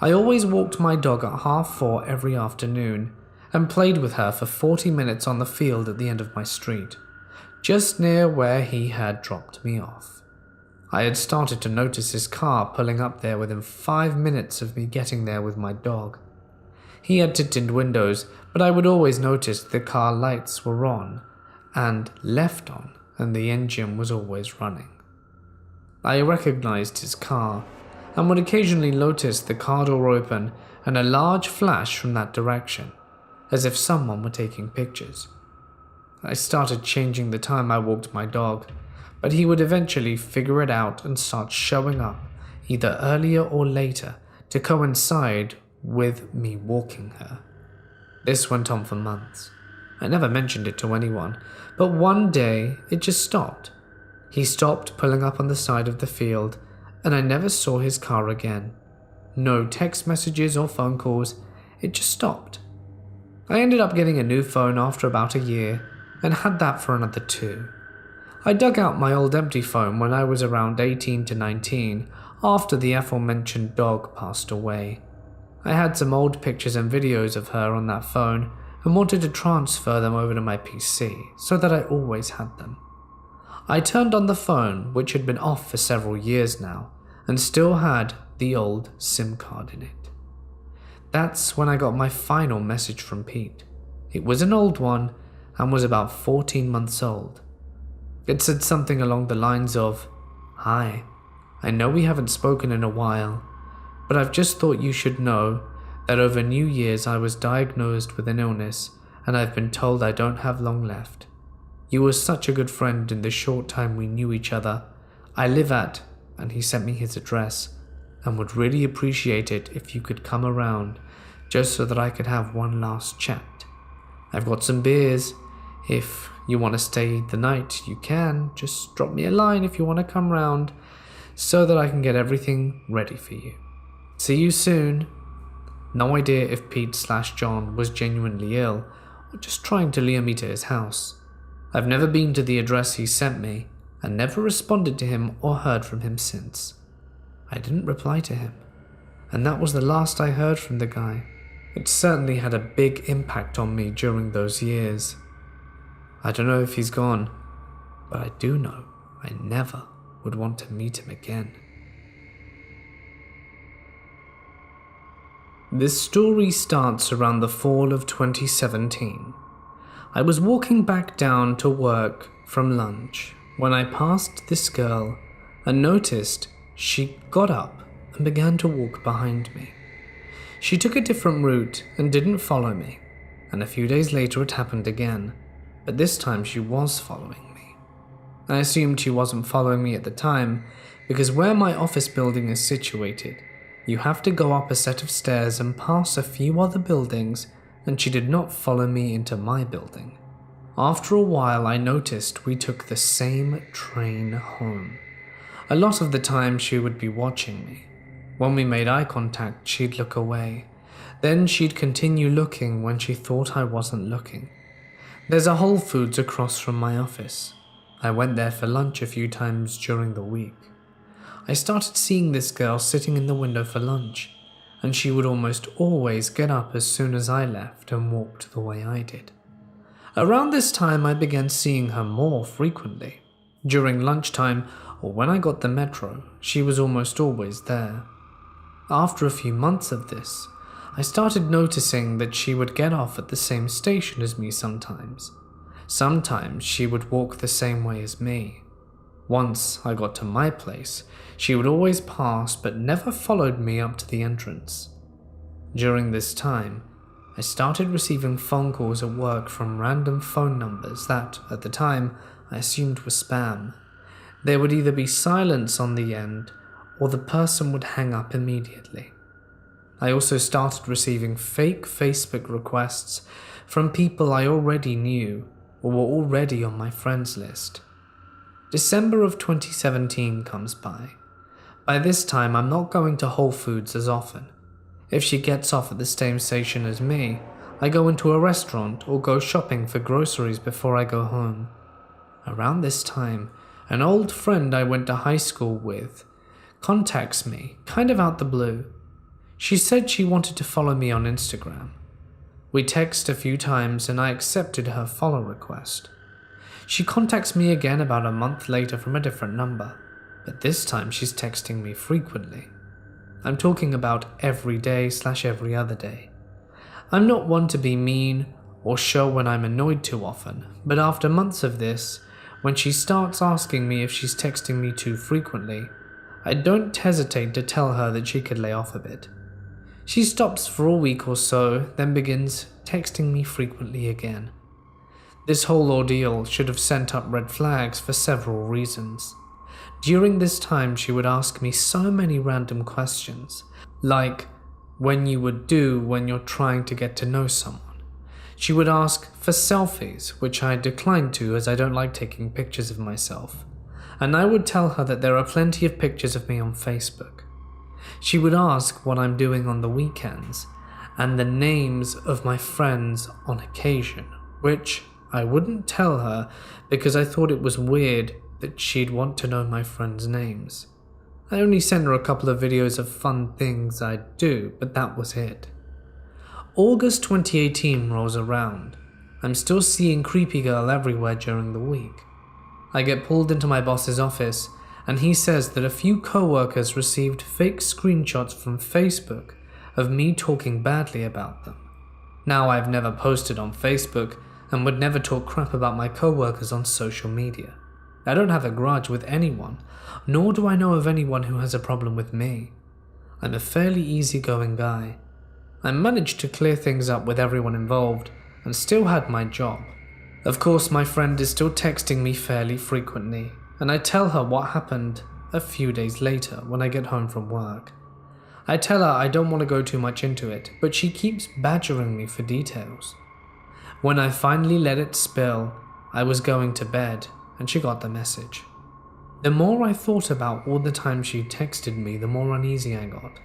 I always walked my dog at 4:30 every afternoon and played with her for 40 minutes on the field at the end of my street, just near where he had dropped me off. I had started to notice his car pulling up there within 5 minutes of me getting there with my dog. He had tinted windows, but I would always notice the car lights were on and left on, and the engine was always running. I recognized his car and would occasionally notice the car door open and a large flash from that direction, as if someone were taking pictures. I started changing the time I walked my dog, but he would eventually figure it out and start showing up either earlier or later to coincide with me walking her. This went on for months. I never mentioned it to anyone, but one day it just stopped. He stopped pulling up on the side of the field, and I never saw his car again. No text messages or phone calls, it just stopped. I ended up getting a new phone after about a year, and had that for another 2. I dug out my old empty phone when I was around 18 to 19, after the aforementioned dog passed away. I had some old pictures and videos of her on that phone, and wanted to transfer them over to my PC, so that I always had them. I turned on the phone, which had been off for several years now, and still had the old SIM card in it. That's when I got my final message from Pete. It was an old one, and was about 14 months old. It said something along the lines of, "Hi, I know we haven't spoken in a while, but I've just thought you should know that over New Year's I was diagnosed with an illness, and I've been told I don't have long left. You were such a good friend in the short time we knew each other. I live at," and he sent me his address, "and would really appreciate it if you could come around, just so that I could have one last chat. I've got some beers. If you want to stay the night, you can. Just drop me a line if you want to come round, so that I can get everything ready for you. See you soon." No idea if Pete/John was genuinely ill, or just trying to lure me to his house. I've never been to the address he sent me, and never responded to him or heard from him since. I didn't reply to him, and that was the last I heard from the guy. It certainly had a big impact on me during those years. I don't know if he's gone, but I do know I never would want to meet him again. This story starts around the fall of 2017. I was walking back down to work from lunch when I passed this girl and noticed she got up and began to walk behind me. She took a different route and didn't follow me, and a few days later it happened again, but this time she was following me. I assumed she wasn't following me at the time because where my office building is situated, you have to go up a set of stairs and pass a few other buildings, and she did not follow me into my building. After a while, I noticed we took the same train home. A lot of the time she would be watching me. When we made eye contact, she'd look away. Then she'd continue looking when she thought I wasn't looking. There's a Whole Foods across from my office. I went there for lunch a few times during the week. I started seeing this girl sitting in the window for lunch. and she would almost always get up as soon as I left and walked the way I did. Around this time, I began seeing her more frequently. During lunchtime or when I got the metro, she was almost always there. After a few months of this, I started noticing that she would get off at the same station as me sometimes. Sometimes she would walk the same way as me. Once I got to my place, she would always pass but never followed me up to the entrance. During this time, I started receiving phone calls at work from random phone numbers that, at the time, I assumed were spam. There would either be silence on the end or the person would hang up immediately. I also started receiving fake Facebook requests from people I already knew or were already on my friends list. December of 2017 comes by. By this time, I'm not going to Whole Foods as often. If she gets off at the same station as me, I go into a restaurant or go shopping for groceries before I go home. Around this time, an old friend I went to high school with contacts me, kind of out the blue. She said she wanted to follow me on Instagram. We texted a few times and I accepted her follow request. She contacts me again about a month later from a different number, but this time she's texting me frequently. I'm talking about every day/every other day. I'm not one to be mean or show when I'm annoyed too often, but after months of this, when she starts asking me if she's texting me too frequently, I don't hesitate to tell her that she could lay off a bit. She stops for a week or so, then begins texting me frequently again. This whole ordeal should have sent up red flags for several reasons. During this time, she would ask me so many random questions, like when you would do when you're trying to get to know someone. She would ask for selfies, which I declined to as I don't like taking pictures of myself, and I would tell her that there are plenty of pictures of me on Facebook. She would ask what I'm doing on the weekends and the names of my friends on occasion, which I wouldn't tell her because I thought it was weird that she'd want to know my friends' names. I only sent her a couple of videos of fun things I'd do, but that was it. August 2018 rolls around. I'm still seeing Creepy Girl everywhere during the week. I get pulled into my boss's office, and he says that a few co-workers received fake screenshots from Facebook of me talking badly about them. Now, I've never posted on Facebook and would never talk crap about my co-workers on social media. I don't have a grudge with anyone, nor do I know of anyone who has a problem with me. I'm a fairly easygoing guy. I managed to clear things up with everyone involved and still had my job. Of course, my friend is still texting me fairly frequently, and I tell her what happened a few days later when I get home from work. I tell her I don't want to go too much into it, but she keeps badgering me for details. When I finally let it spill, I was going to bed, and she got the message. The more I thought about all the times she texted me, the more uneasy I got.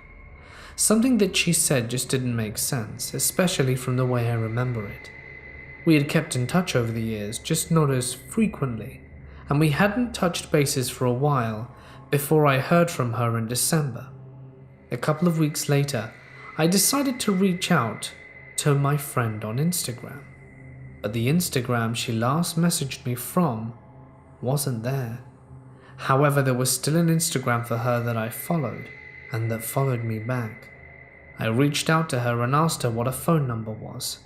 Something that she said just didn't make sense, especially from the way I remember it. We had kept in touch over the years, just not as frequently, and we hadn't touched bases for a while before I heard from her in December. A couple of weeks later, I decided to reach out to my friend on Instagram, but the Instagram she last messaged me from wasn't there. However, there was still an Instagram for her that I followed, and that followed me back. I reached out to her and asked her what a phone number was.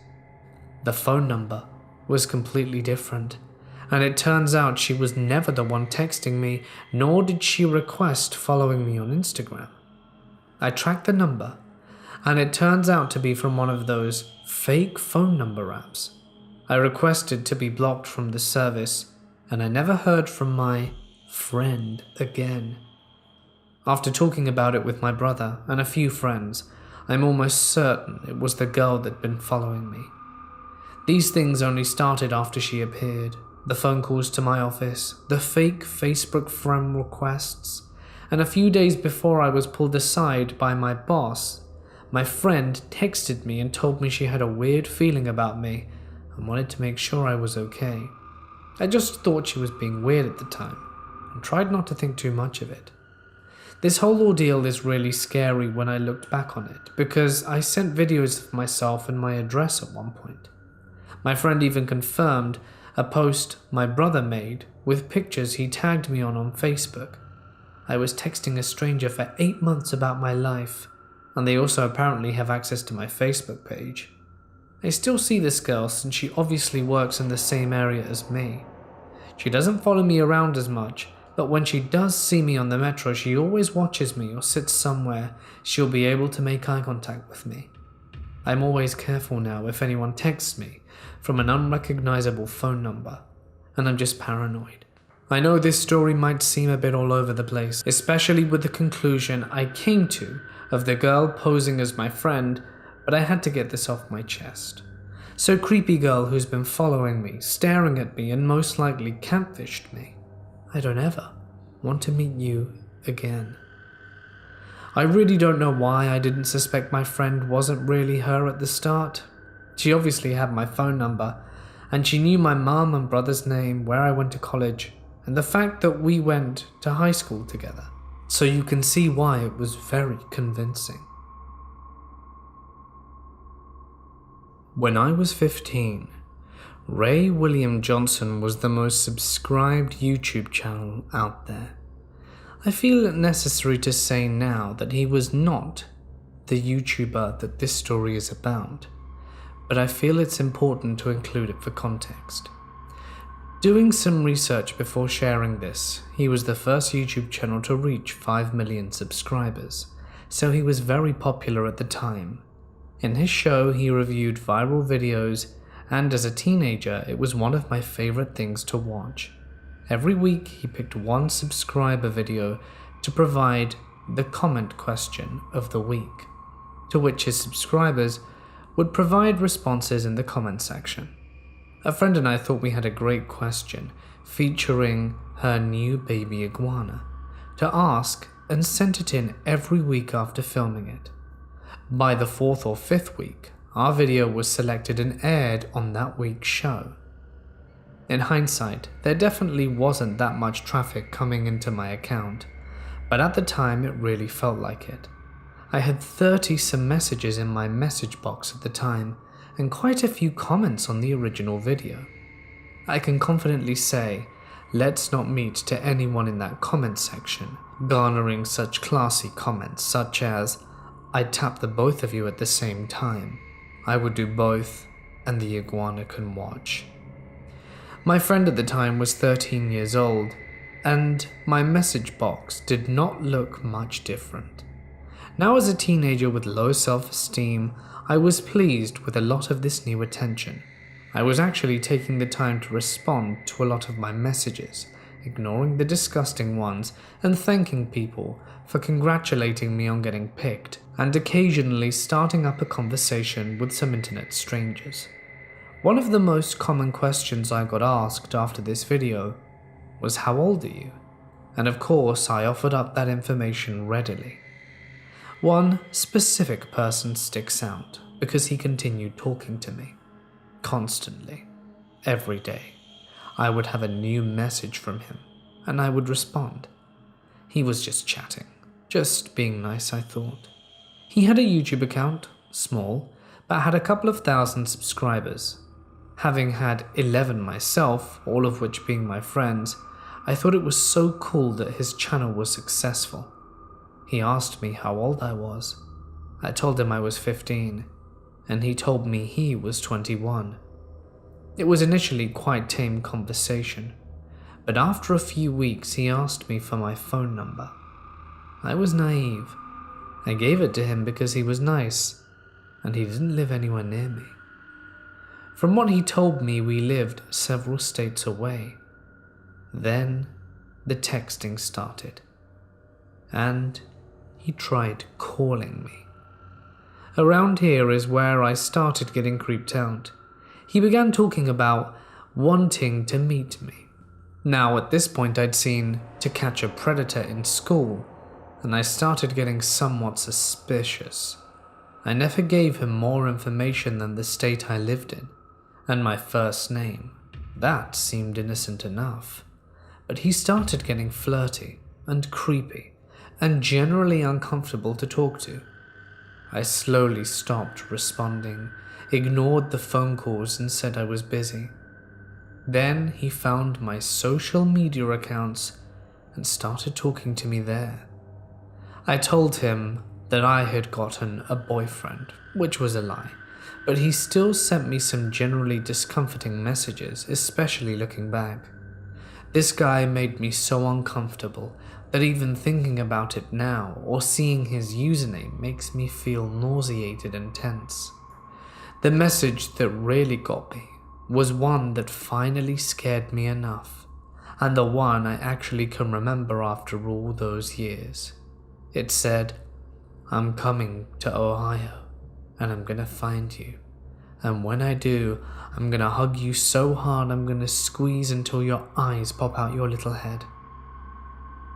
The phone number was completely different, and it turns out she was never the one texting me, nor did she request following me on Instagram. I tracked the number, and it turns out to be from one of those fake phone number apps. I requested to be blocked from the service, and I never heard from my friend again. After talking about it with my brother and a few friends, I'm almost certain it was the girl that'd been following me. These things only started after she appeared. The phone calls to my office, the fake Facebook friend requests, and a few days before I was pulled aside by my boss, my friend texted me and told me she had a weird feeling about me and wanted to make sure I was okay. I just thought she was being weird at the time and tried not to think too much of it. This whole ordeal is really scary when I looked back on it, because I sent videos of myself and my address at one point. My friend even confirmed a post my brother made with pictures he tagged me on Facebook. I was texting a stranger for 8 months about my life, and they also apparently have access to my Facebook page. I still see this girl since she obviously works in the same area as me. She doesn't follow me around as much, but when she does see me on the metro, she always watches me or sits somewhere she'll be able to make eye contact with me. I'm always careful now if anyone texts me from an unrecognizable phone number, and I'm just paranoid. I know this story might seem a bit all over the place, especially with the conclusion I came to of the girl posing as my friend, but I had to get this off my chest. So creepy girl who's been following me, staring at me, and most likely catfished me, I don't ever want to meet you again. I really don't know why I didn't suspect my friend wasn't really her at the start. She obviously had my phone number, and she knew my mom and brother's name, where I went to college, and the fact that we went to high school together. So you can see why it was very convincing. When I was 15, Ray William Johnson was the most subscribed YouTube channel out there. I feel it necessary to say now that he was not the YouTuber that this story is about, but I feel it's important to include it for context. Doing some research before sharing this, he was the first YouTube channel to reach 5 million subscribers, so he was very popular at the time. In his show, he reviewed viral videos, and as a teenager, it was one of my favorite things to watch. Every week, he picked one subscriber video to provide the comment question of the week, to which his subscribers would provide responses in the comment section. A friend and I thought we had a great question featuring her new baby iguana to ask, and sent it in every week after filming it. By the 4th or 5th week, our video was selected and aired on that week's show. In hindsight, there definitely wasn't that much traffic coming into my account, but at the time it really felt like it. I had 30-some messages in my message box at the time, and quite a few comments on the original video. I can confidently say, let's not meet to anyone in that comment section, garnering such classy comments such as, I'd tap the both of you at the same time. I would do both, and the iguana can watch. My friend at the time was 13 years old, and my message box did not look much different. Now as a teenager with low self-esteem, I was pleased with a lot of this new attention. I was actually taking the time to respond to a lot of my messages, ignoring the disgusting ones, and thanking people for congratulating me on getting picked, and occasionally starting up a conversation with some internet strangers. One of the most common questions I got asked after this video was, how old are you? And of course I offered up that information readily. One specific person sticks out because he continued talking to me. Constantly. Every day. I would have a new message from him, and I would respond. He was just chatting. Just being nice, I thought. He had a YouTube account, small, but had a couple of thousand subscribers. Having had 11 myself, all of which being my friends, I thought it was so cool that his channel was successful. He asked me how old I was. I told him I was 15, and he told me he was 21. It was initially quite tame conversation, but after a few weeks he asked me for my phone number. I was naive. I gave it to him because he was nice, and he didn't live anywhere near me. From what he told me, we lived several states away. Then the texting started, and he tried calling me. Around here is where I started getting creeped out. He began talking about wanting to meet me. Now at this point I'd seen To Catch a Predator in school, and I started getting somewhat suspicious. I never gave him more information than the state I lived in, and my first name. That seemed innocent enough. But he started getting flirty and creepy, and generally uncomfortable to talk to. I slowly stopped responding, ignored the phone calls and said I was busy. Then he found my social media accounts and started talking to me there. I told him that I had gotten a boyfriend, which was a lie, but he still sent me some generally discomforting messages, especially looking back. This guy made me so uncomfortable that even thinking about it now or seeing his username makes me feel nauseated and tense. The message that really got me was one that finally scared me enough, and the one I actually can remember after all those years. It said, "I'm coming to Ohio, and I'm gonna find you. And when I do, I'm gonna hug you so hard I'm gonna squeeze until your eyes pop out your little head."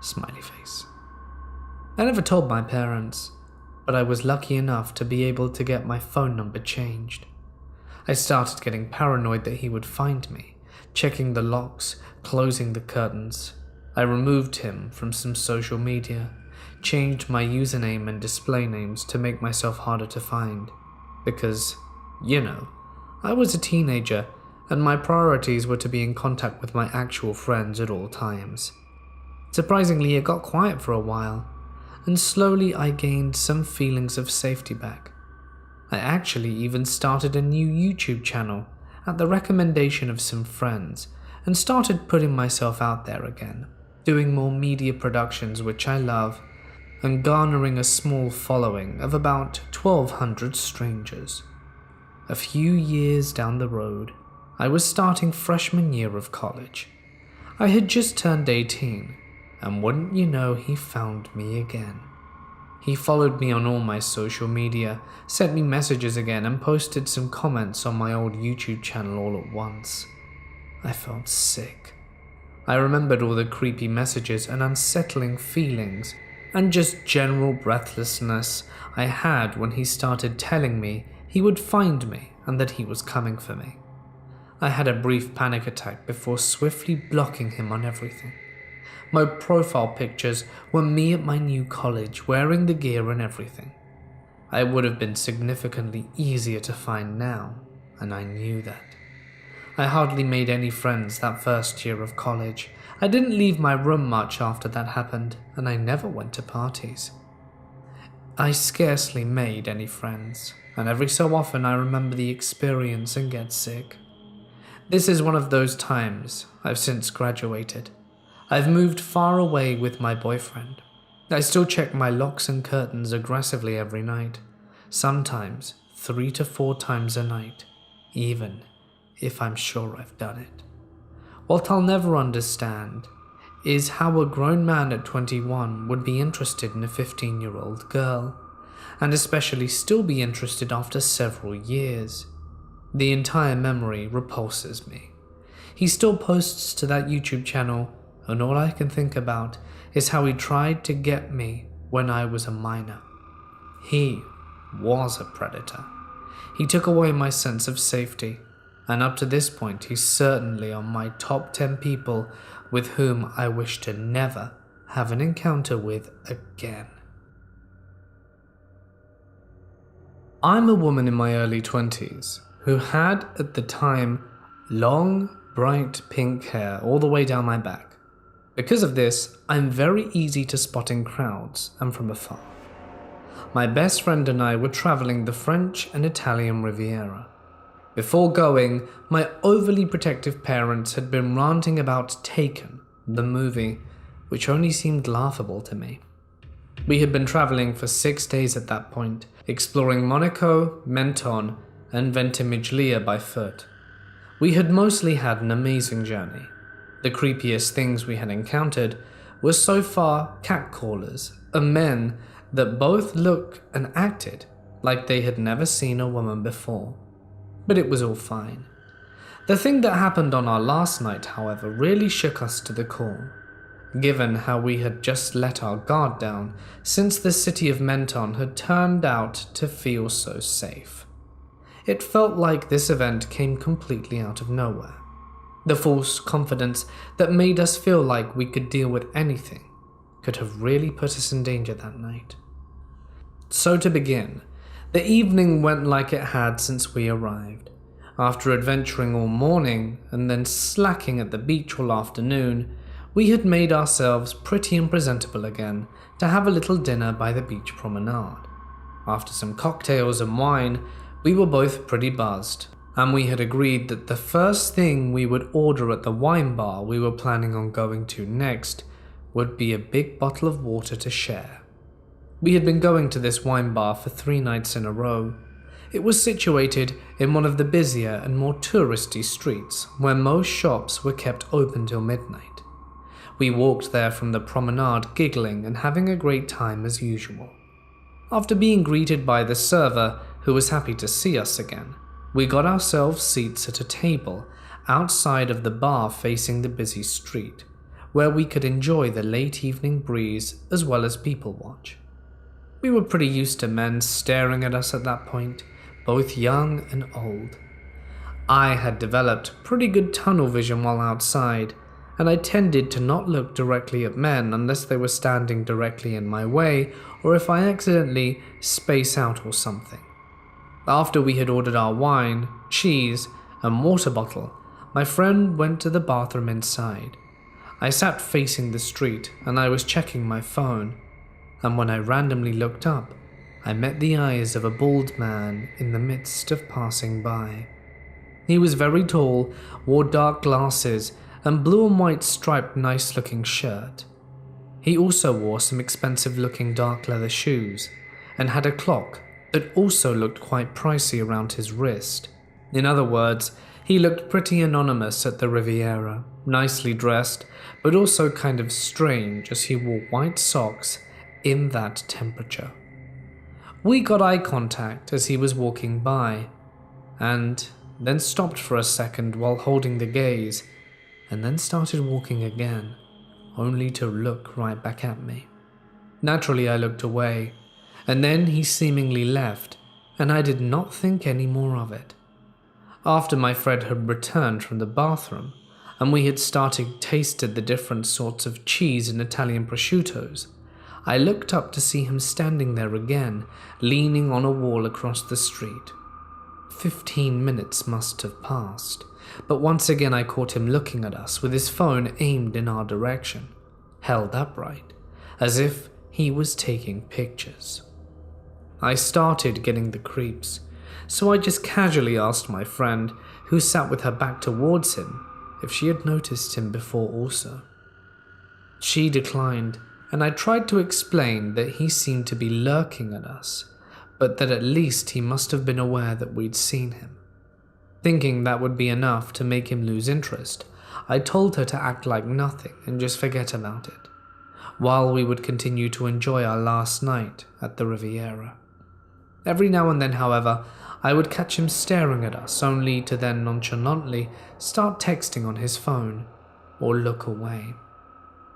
Smiley face. I never told my parents, but I was lucky enough to be able to get my phone number changed. I started getting paranoid that he would find me, checking the locks, closing the curtains. I removed him from some social media, changed my username and display names to make myself harder to find, because, I was a teenager and my priorities were to be in contact with my actual friends at all times. Surprisingly, it got quiet for a while, and slowly I gained some feelings of safety back. I actually even started a new YouTube channel at the recommendation of some friends and started putting myself out there again, doing more media productions which I love, and garnering a small following of about 1,200 strangers. A few years down the road, I was starting freshman year of college. I had just turned 18, and wouldn't you know, he found me again. He followed me on all my social media, sent me messages again, and posted some comments on my old YouTube channel all at once. I felt sick. I remembered all the creepy messages and unsettling feelings, and just general breathlessness I had when he started telling me he would find me and that he was coming for me. I had a brief panic attack before swiftly blocking him on everything. My profile pictures were me at my new college, wearing the gear and everything. I would have been significantly easier to find now, and I knew that. I hardly made any friends that first year of college. I didn't leave my room much after that happened, and I never went to parties. I scarcely made any friends, and every so often I remember the experience and get sick. This is one of those times. I've since graduated. I've moved far away with my boyfriend. I still check my locks and curtains aggressively every night, sometimes 3 to 4 times a night, even if I'm sure I've done it. What I'll never understand is how a grown man at 21 would be interested in a 15-year-old girl, and especially still be interested after several years. The entire memory repulses me. He still posts to that YouTube channel, and all I can think about is how he tried to get me when I was a minor. He was a predator. He took away my sense of safety, and up to this point he's certainly on my top 10 people with whom I wish to never have an encounter with again. I'm a woman in my early 20s who had, at the time, long, bright pink hair all the way down my back. Because of this, I'm very easy to spot in crowds and from afar. My best friend and I were traveling the French and Italian Riviera. Before going, my overly protective parents had been ranting about Taken, the movie, which only seemed laughable to me. We had been traveling for 6 days at that point, exploring Monaco, Menton, and Ventimiglia by foot. We had mostly had an amazing journey. The creepiest things we had encountered were so far catcallers and men that both looked and acted like they had never seen a woman before. But it was all fine. The thing that happened on our last night, however, really shook us to the core, given how we had just let our guard down since the city of Menton had turned out to feel so safe. It felt like this event came completely out of nowhere. The false confidence that made us feel like we could deal with anything could have really put us in danger that night. So to begin, the evening went like it had since we arrived. After adventuring all morning and then slacking at the beach all afternoon, we had made ourselves pretty and presentable again to have a little dinner by the beach promenade. After some cocktails and wine, we were both pretty buzzed, and we had agreed that the first thing we would order at the wine bar we were planning on going to next would be a big bottle of water to share. We had been going to this wine bar for 3 nights in a row. It was situated in one of the busier and more touristy streets, where most shops were kept open till midnight. We walked there from the promenade giggling and having a great time as usual. After being greeted by the server, who was happy to see us again, we got ourselves seats at a table outside of the bar facing the busy street, where we could enjoy the late evening breeze as well as people watch. We were pretty used to men staring at us at that point, both young and old. I had developed pretty good tunnel vision while outside, and I tended to not look directly at men unless they were standing directly in my way or if I accidentally space out or something. After we had ordered our wine, cheese, and water bottle, my friend went to the bathroom inside. I sat facing the street and I was checking my phone, and when I randomly looked up, I met the eyes of a bald man in the midst of passing by. He was very tall, wore dark glasses, and blue and white striped nice-looking shirt. He also wore some expensive-looking dark leather shoes, and had a clock that also looked quite pricey around his wrist. In other words, he looked pretty anonymous at the Riviera, nicely dressed, but also kind of strange as he wore white socks in that temperature. We got eye contact as he was walking by, and then stopped for a second while holding the gaze, and then started walking again, only to look right back at me. Naturally, I looked away, and then he seemingly left, and I did not think any more of it. After my friend had returned from the bathroom, and we had started tasted the different sorts of cheese and Italian prosciuttos, I looked up to see him standing there again, leaning on a wall across the street. 15 minutes must have passed, but once again I caught him looking at us with his phone aimed in our direction, held upright, as if he was taking pictures. I started getting the creeps, so I just casually asked my friend, who sat with her back towards him, if she had noticed him before also. She declined, and I tried to explain that he seemed to be lurking at us, but that at least he must have been aware that we'd seen him. Thinking that would be enough to make him lose interest, I told her to act like nothing and just forget about it, while we would continue to enjoy our last night at the Riviera. Every now and then, however, I would catch him staring at us, only to then nonchalantly start texting on his phone, or look away.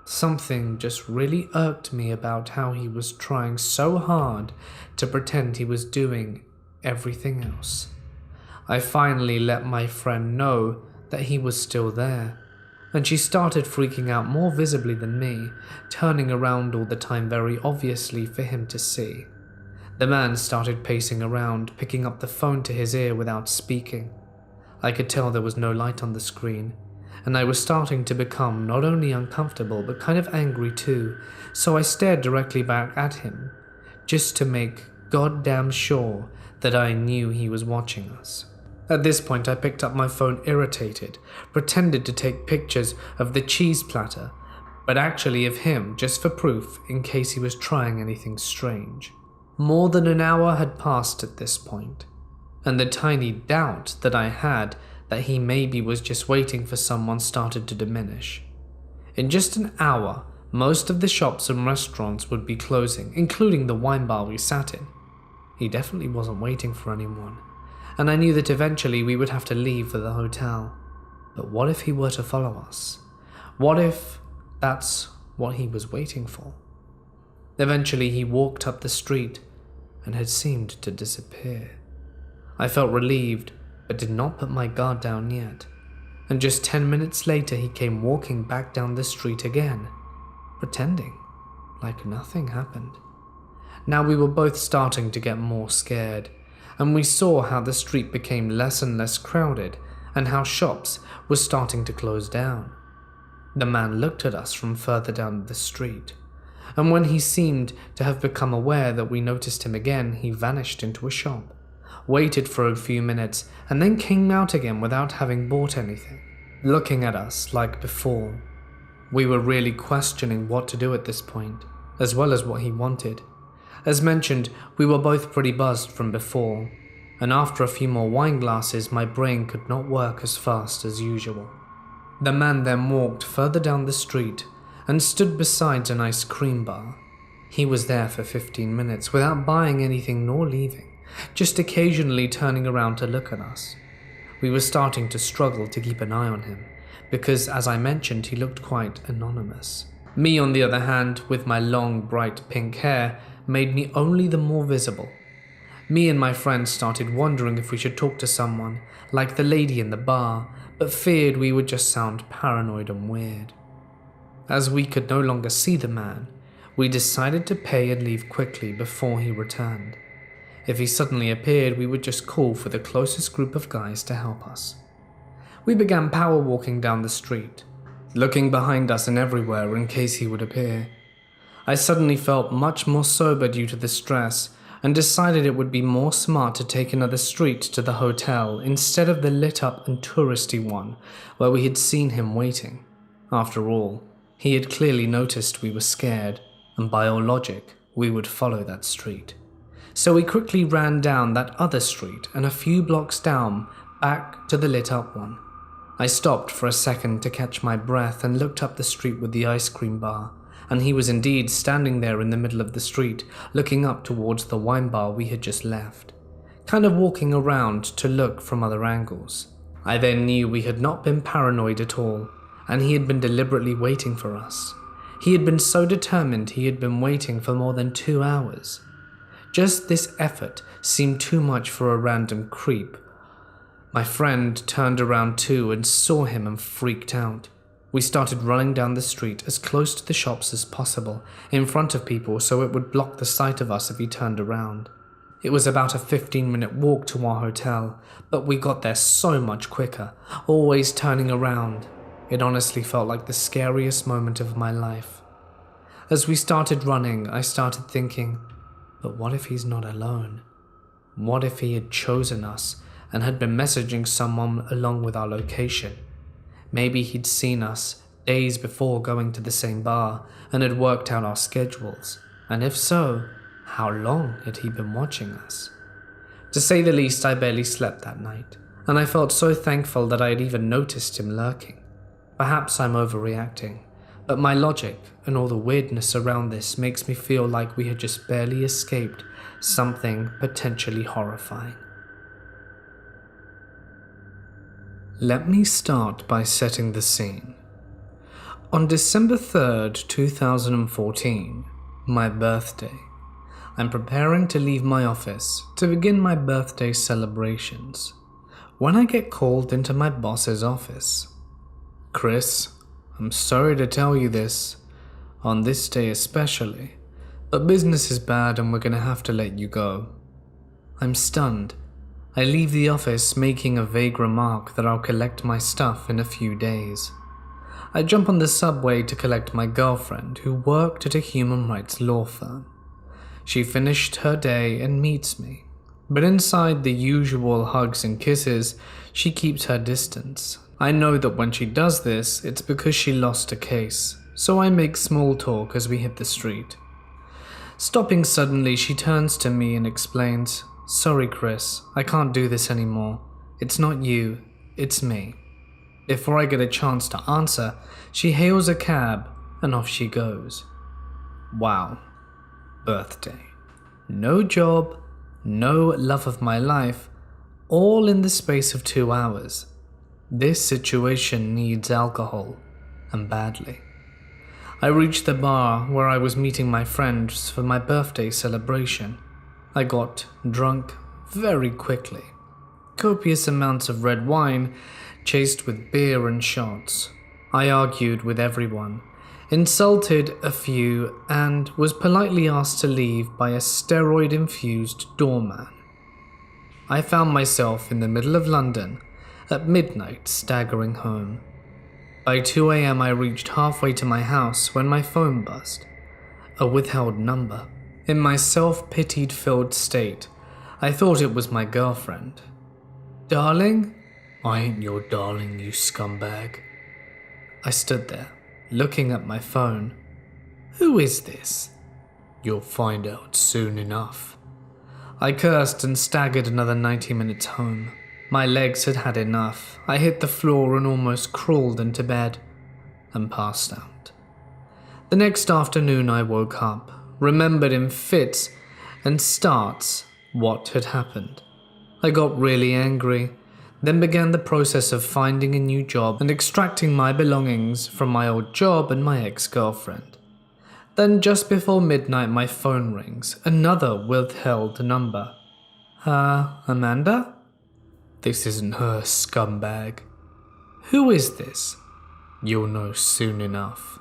Something just really irked me about how he was trying so hard to pretend he was doing everything else. I finally let my friend know that he was still there, and she started freaking out more visibly than me, turning around all the time very obviously for him to see. The man started pacing around, picking up the phone to his ear without speaking. I could tell there was no light on the screen, and I was starting to become not only uncomfortable but kind of angry too, so I stared directly back at him, just to make goddamn sure that I knew he was watching us. At this point I picked up my phone irritated, pretended to take pictures of the cheese platter, but actually of him just for proof in case he was trying anything strange. More than an hour had passed at this point, and the tiny doubt that I had that he maybe was just waiting for someone started to diminish. In just an hour, most of the shops and restaurants would be closing, including the wine bar we sat in. He definitely wasn't waiting for anyone, and I knew that eventually we would have to leave for the hotel. But what if he were to follow us? What if that's what he was waiting for? Eventually he walked up the street and had seemed to disappear. I felt relieved, but did not put my guard down yet, and just 10 minutes later he came walking back down the street again, pretending like nothing happened. Now we were both starting to get more scared, and we saw how the street became less and less crowded and how shops were starting to close down. The man looked at us from further down the street, and when he seemed to have become aware that we noticed him again, he vanished into a shop, waited for a few minutes, and then came out again without having bought anything, looking at us like before. We were really questioning what to do at this point, as well as what he wanted. As mentioned, we were both pretty buzzed from before, and after a few more wine glasses, my brain could not work as fast as usual. The man then walked further down the street and stood beside an ice cream bar. He was there for 15 minutes without buying anything nor leaving, just occasionally turning around to look at us. We were starting to struggle to keep an eye on him, because as I mentioned, he looked quite anonymous. Me, on the other hand, with my long, bright pink hair, made me only the more visible. Me and my friends started wondering if we should talk to someone, like the lady in the bar, but feared we would just sound paranoid and weird. As we could no longer see the man, we decided to pay and leave quickly before he returned. If he suddenly appeared, we would just call for the closest group of guys to help us. We began power walking down the street, looking behind us and everywhere in case he would appear. I suddenly felt much more sober due to the stress, and decided it would be more smart to take another street to the hotel instead of the lit-up and touristy one where we had seen him waiting. After all, he had clearly noticed we were scared, and by all logic, we would follow that street. So we quickly ran down that other street and a few blocks down back to the lit-up one. I stopped for a second to catch my breath and looked up the street with the ice cream bar, and he was indeed standing there in the middle of the street, looking up towards the wine bar we had just left, kind of walking around to look from other angles. I then knew we had not been paranoid at all, and he had been deliberately waiting for us. He had been so determined he had been waiting for more than 2 hours. Just this effort seemed too much for a random creep. My friend turned around too and saw him and freaked out. We started running down the street as close to the shops as possible, in front of people so it would block the sight of us if he turned around. It was about a 15-minute walk to our hotel, but we got there so much quicker, always turning around. It honestly felt like the scariest moment of my life. As we started running, I started thinking, but what if he's not alone? What if he had chosen us and had been messaging someone along with our location? Maybe he'd seen us days before going to the same bar and had worked out our schedules. And if so, how long had he been watching us? To say the least, I barely slept that night, and I felt so thankful that I had even noticed him lurking. Perhaps I'm overreacting, but my logic and all the weirdness around this makes me feel like we had just barely escaped something potentially horrifying. Let me start by setting the scene. On December 3rd, 2014, my birthday, I'm preparing to leave my office to begin my birthday celebrations when I get called into my boss's office. Chris, I'm sorry to tell you this, on this day especially, but business is bad and we're gonna have to let you go. I'm stunned. I leave the office making a vague remark that I'll collect my stuff in a few days. I jump on the subway to collect my girlfriend who worked at a human rights law firm. She finished her day and meets me, but inside the usual hugs and kisses, she keeps her distance. I know that when she does this, it's because she lost a case, so I make small talk as we hit the street. Stopping suddenly, she turns to me and explains, "Sorry, Chris, I can't do this anymore. It's not you, it's me." Before I get a chance to answer, she hails a cab and off she goes. Wow. Birthday. No job, no love of my life, all in the space of 2 hours. This situation needs alcohol, and badly. I reached the bar where I was meeting my friends for my birthday celebration. I got drunk very quickly. Copious amounts of red wine, chased with beer and shots. I argued with everyone, insulted a few, and was politely asked to leave by a steroid-infused doorman. I found myself in the middle of London at midnight, staggering home. By 2 a.m. I reached halfway to my house when my phone buzzed. A withheld number. In my self-pitied filled state, I thought it was my girlfriend. "Darling?" "I ain't your darling, you scumbag." I stood there, looking at my phone. "Who is this?" "You'll find out soon enough." I cursed and staggered another 90 minutes home. My legs had had enough. I hit the floor and almost crawled into bed and passed out. The next afternoon I woke up, remembered in fits and starts what had happened. I got really angry, then began the process of finding a new job and extracting my belongings from my old job and my ex-girlfriend. Then just before midnight my phone rings, another withheld number. Amanda?" "This isn't her, scumbag." "Who is this?" "You'll know soon enough."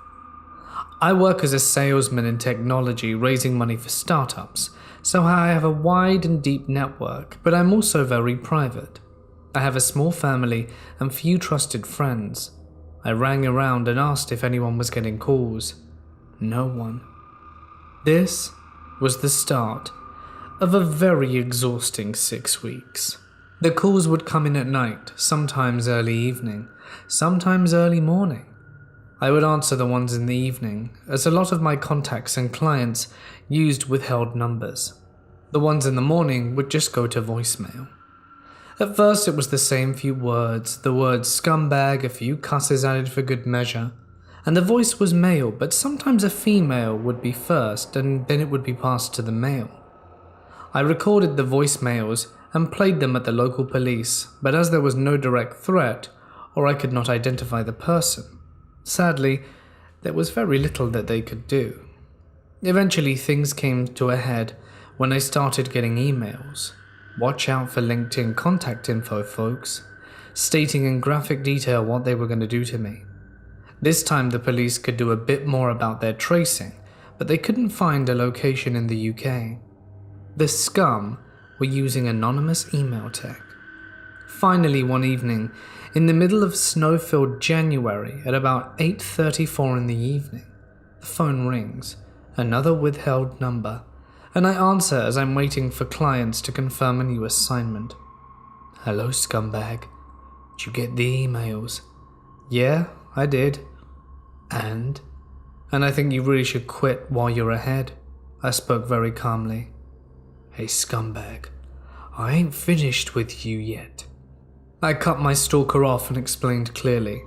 I work as a salesman in technology, raising money for startups, so I have a wide and deep network, but I'm also very private. I have a small family and few trusted friends. I rang around and asked if anyone was getting calls. No one. This was the start of a very exhausting 6 weeks. The calls would come in at night, sometimes early evening, sometimes early morning. I would answer the ones in the evening, as a lot of my contacts and clients used withheld numbers. The ones in the morning would just go to voicemail. At first it was the same few words, the word scumbag, a few cusses added for good measure, and the voice was male, but sometimes a female would be first and then it would be passed to the male. I recorded the voicemails and played them at the local police, but as there was no direct threat, or I could not identify the person, sadly, there was very little that they could do. Eventually things came to a head when I started getting emails. "Watch out for LinkedIn contact info, folks," stating in graphic detail what they were going to do to me. This time the police could do a bit more about their tracing, but they couldn't find a location in the UK. The scum were using anonymous email tech. Finally one evening, in the middle of snow-filled January at about 8:34 in the evening, the phone rings, another withheld number, and I answer as I'm waiting for clients to confirm a new assignment. "Hello, scumbag. Did you get the emails?" "Yeah, I did." And I think you really should quit while you're ahead." I spoke very calmly. "Hey, scumbag, I ain't finished with you yet." I cut my stalker off and explained clearly.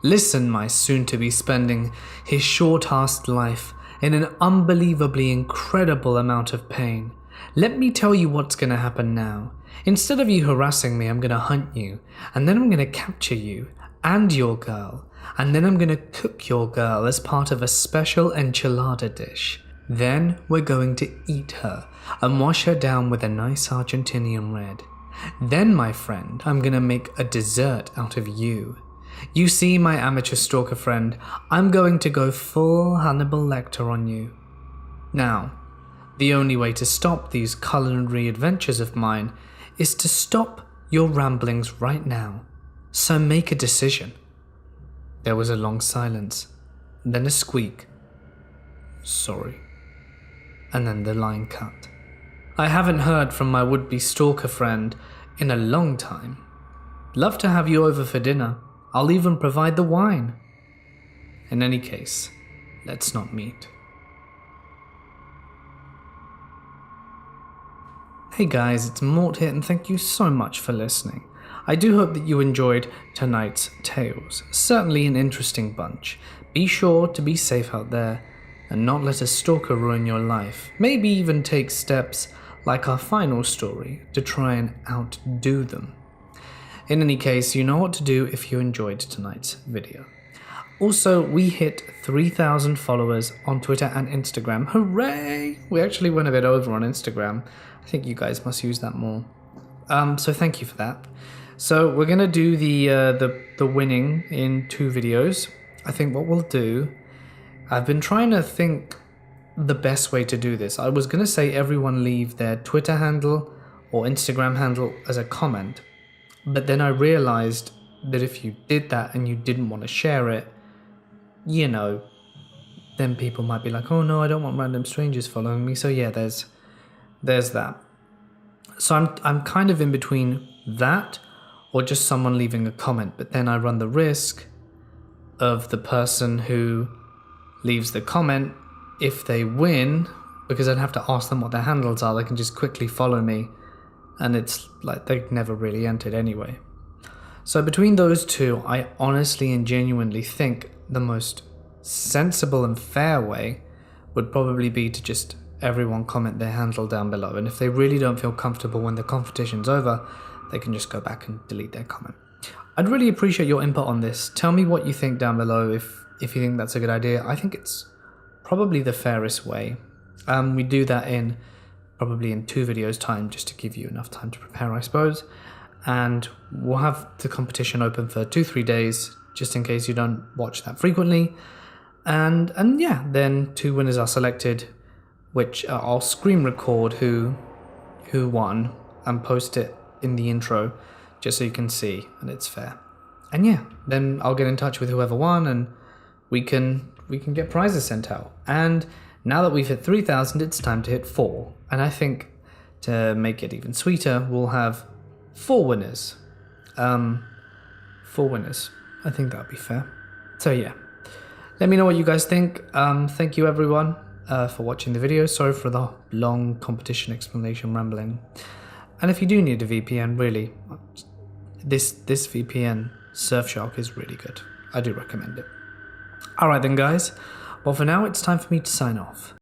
"Listen, my soon-to-be spending his short-assed life in an unbelievably incredible amount of pain. Let me tell you what's gonna happen now. Instead of you harassing me, I'm gonna hunt you, and then I'm gonna capture you and your girl, and then I'm gonna cook your girl as part of a special enchilada dish. Then we're going to eat her and wash her down with a nice Argentinian red. Then, my friend, I'm gonna make a dessert out of you. You see, my amateur stalker friend, I'm going to go full Hannibal Lecter on you. Now, the only way to stop these culinary adventures of mine is to stop your ramblings right now. So make a decision." There was a long silence, then a squeak. "Sorry." And then the line cut. I haven't heard from my would-be stalker friend in a long time. Love to have you over for dinner. I'll even provide the wine. In any case, let's not meet. Hey guys, it's Mort here and thank you so much for listening. I do hope that you enjoyed tonight's tales. Certainly an interesting bunch. Be sure to be safe out there and not let a stalker ruin your life. Maybe even take steps like our final story to try and outdo them. In any case, you know what to do if you enjoyed tonight's video. Also, we hit 3,000 followers on Twitter and Instagram. Hooray! We actually went a bit over on Instagram. I think you guys must use that more. So thank you for that. So we're gonna do the winning in 2 videos. I think what we'll do I've been trying to think the best way to do this. I was going to say everyone leave their Twitter handle or Instagram handle as a comment, but then I realized that if you did that and you didn't want to share it, you know, then people might be like, oh no, I don't want random strangers following me. So yeah, there's that. So I'm kind of in between that or just someone leaving a comment, but then I run the risk of the person who leaves the comment, if they win, because I'd have to ask them what their handles are, they can just quickly follow me, and it's like they've never really entered anyway. So between those two, I honestly and genuinely think the most sensible and fair way would probably be to just everyone comment their handle down below, and if they really don't feel comfortable when the competition's over, they can just go back and delete their comment. I'd really appreciate your input on this. Tell me what you think down below if you think that's a good idea. I think it's probably the fairest way. We do that probably in 2 videos time, just to give you enough time to prepare, I suppose. And we'll have the competition open for 2-3 days, just in case you don't watch that frequently. And yeah, then 2 winners are selected, which I'll screen record who won and post it in the intro, just so you can see and it's fair. And yeah, then I'll get in touch with whoever won and we can get prizes sent out. And now that we've hit 3,000, it's time to hit 4. And I think to make it even sweeter, we'll have 4 winners. 4 winners. I think that'd be fair. So yeah, let me know what you guys think. Thank you everyone for watching the video. Sorry for the long competition explanation rambling. And if you do need a VPN, really, this VPN Surfshark is really good. I do recommend it. Alright then guys, well for now it's time for me to sign off.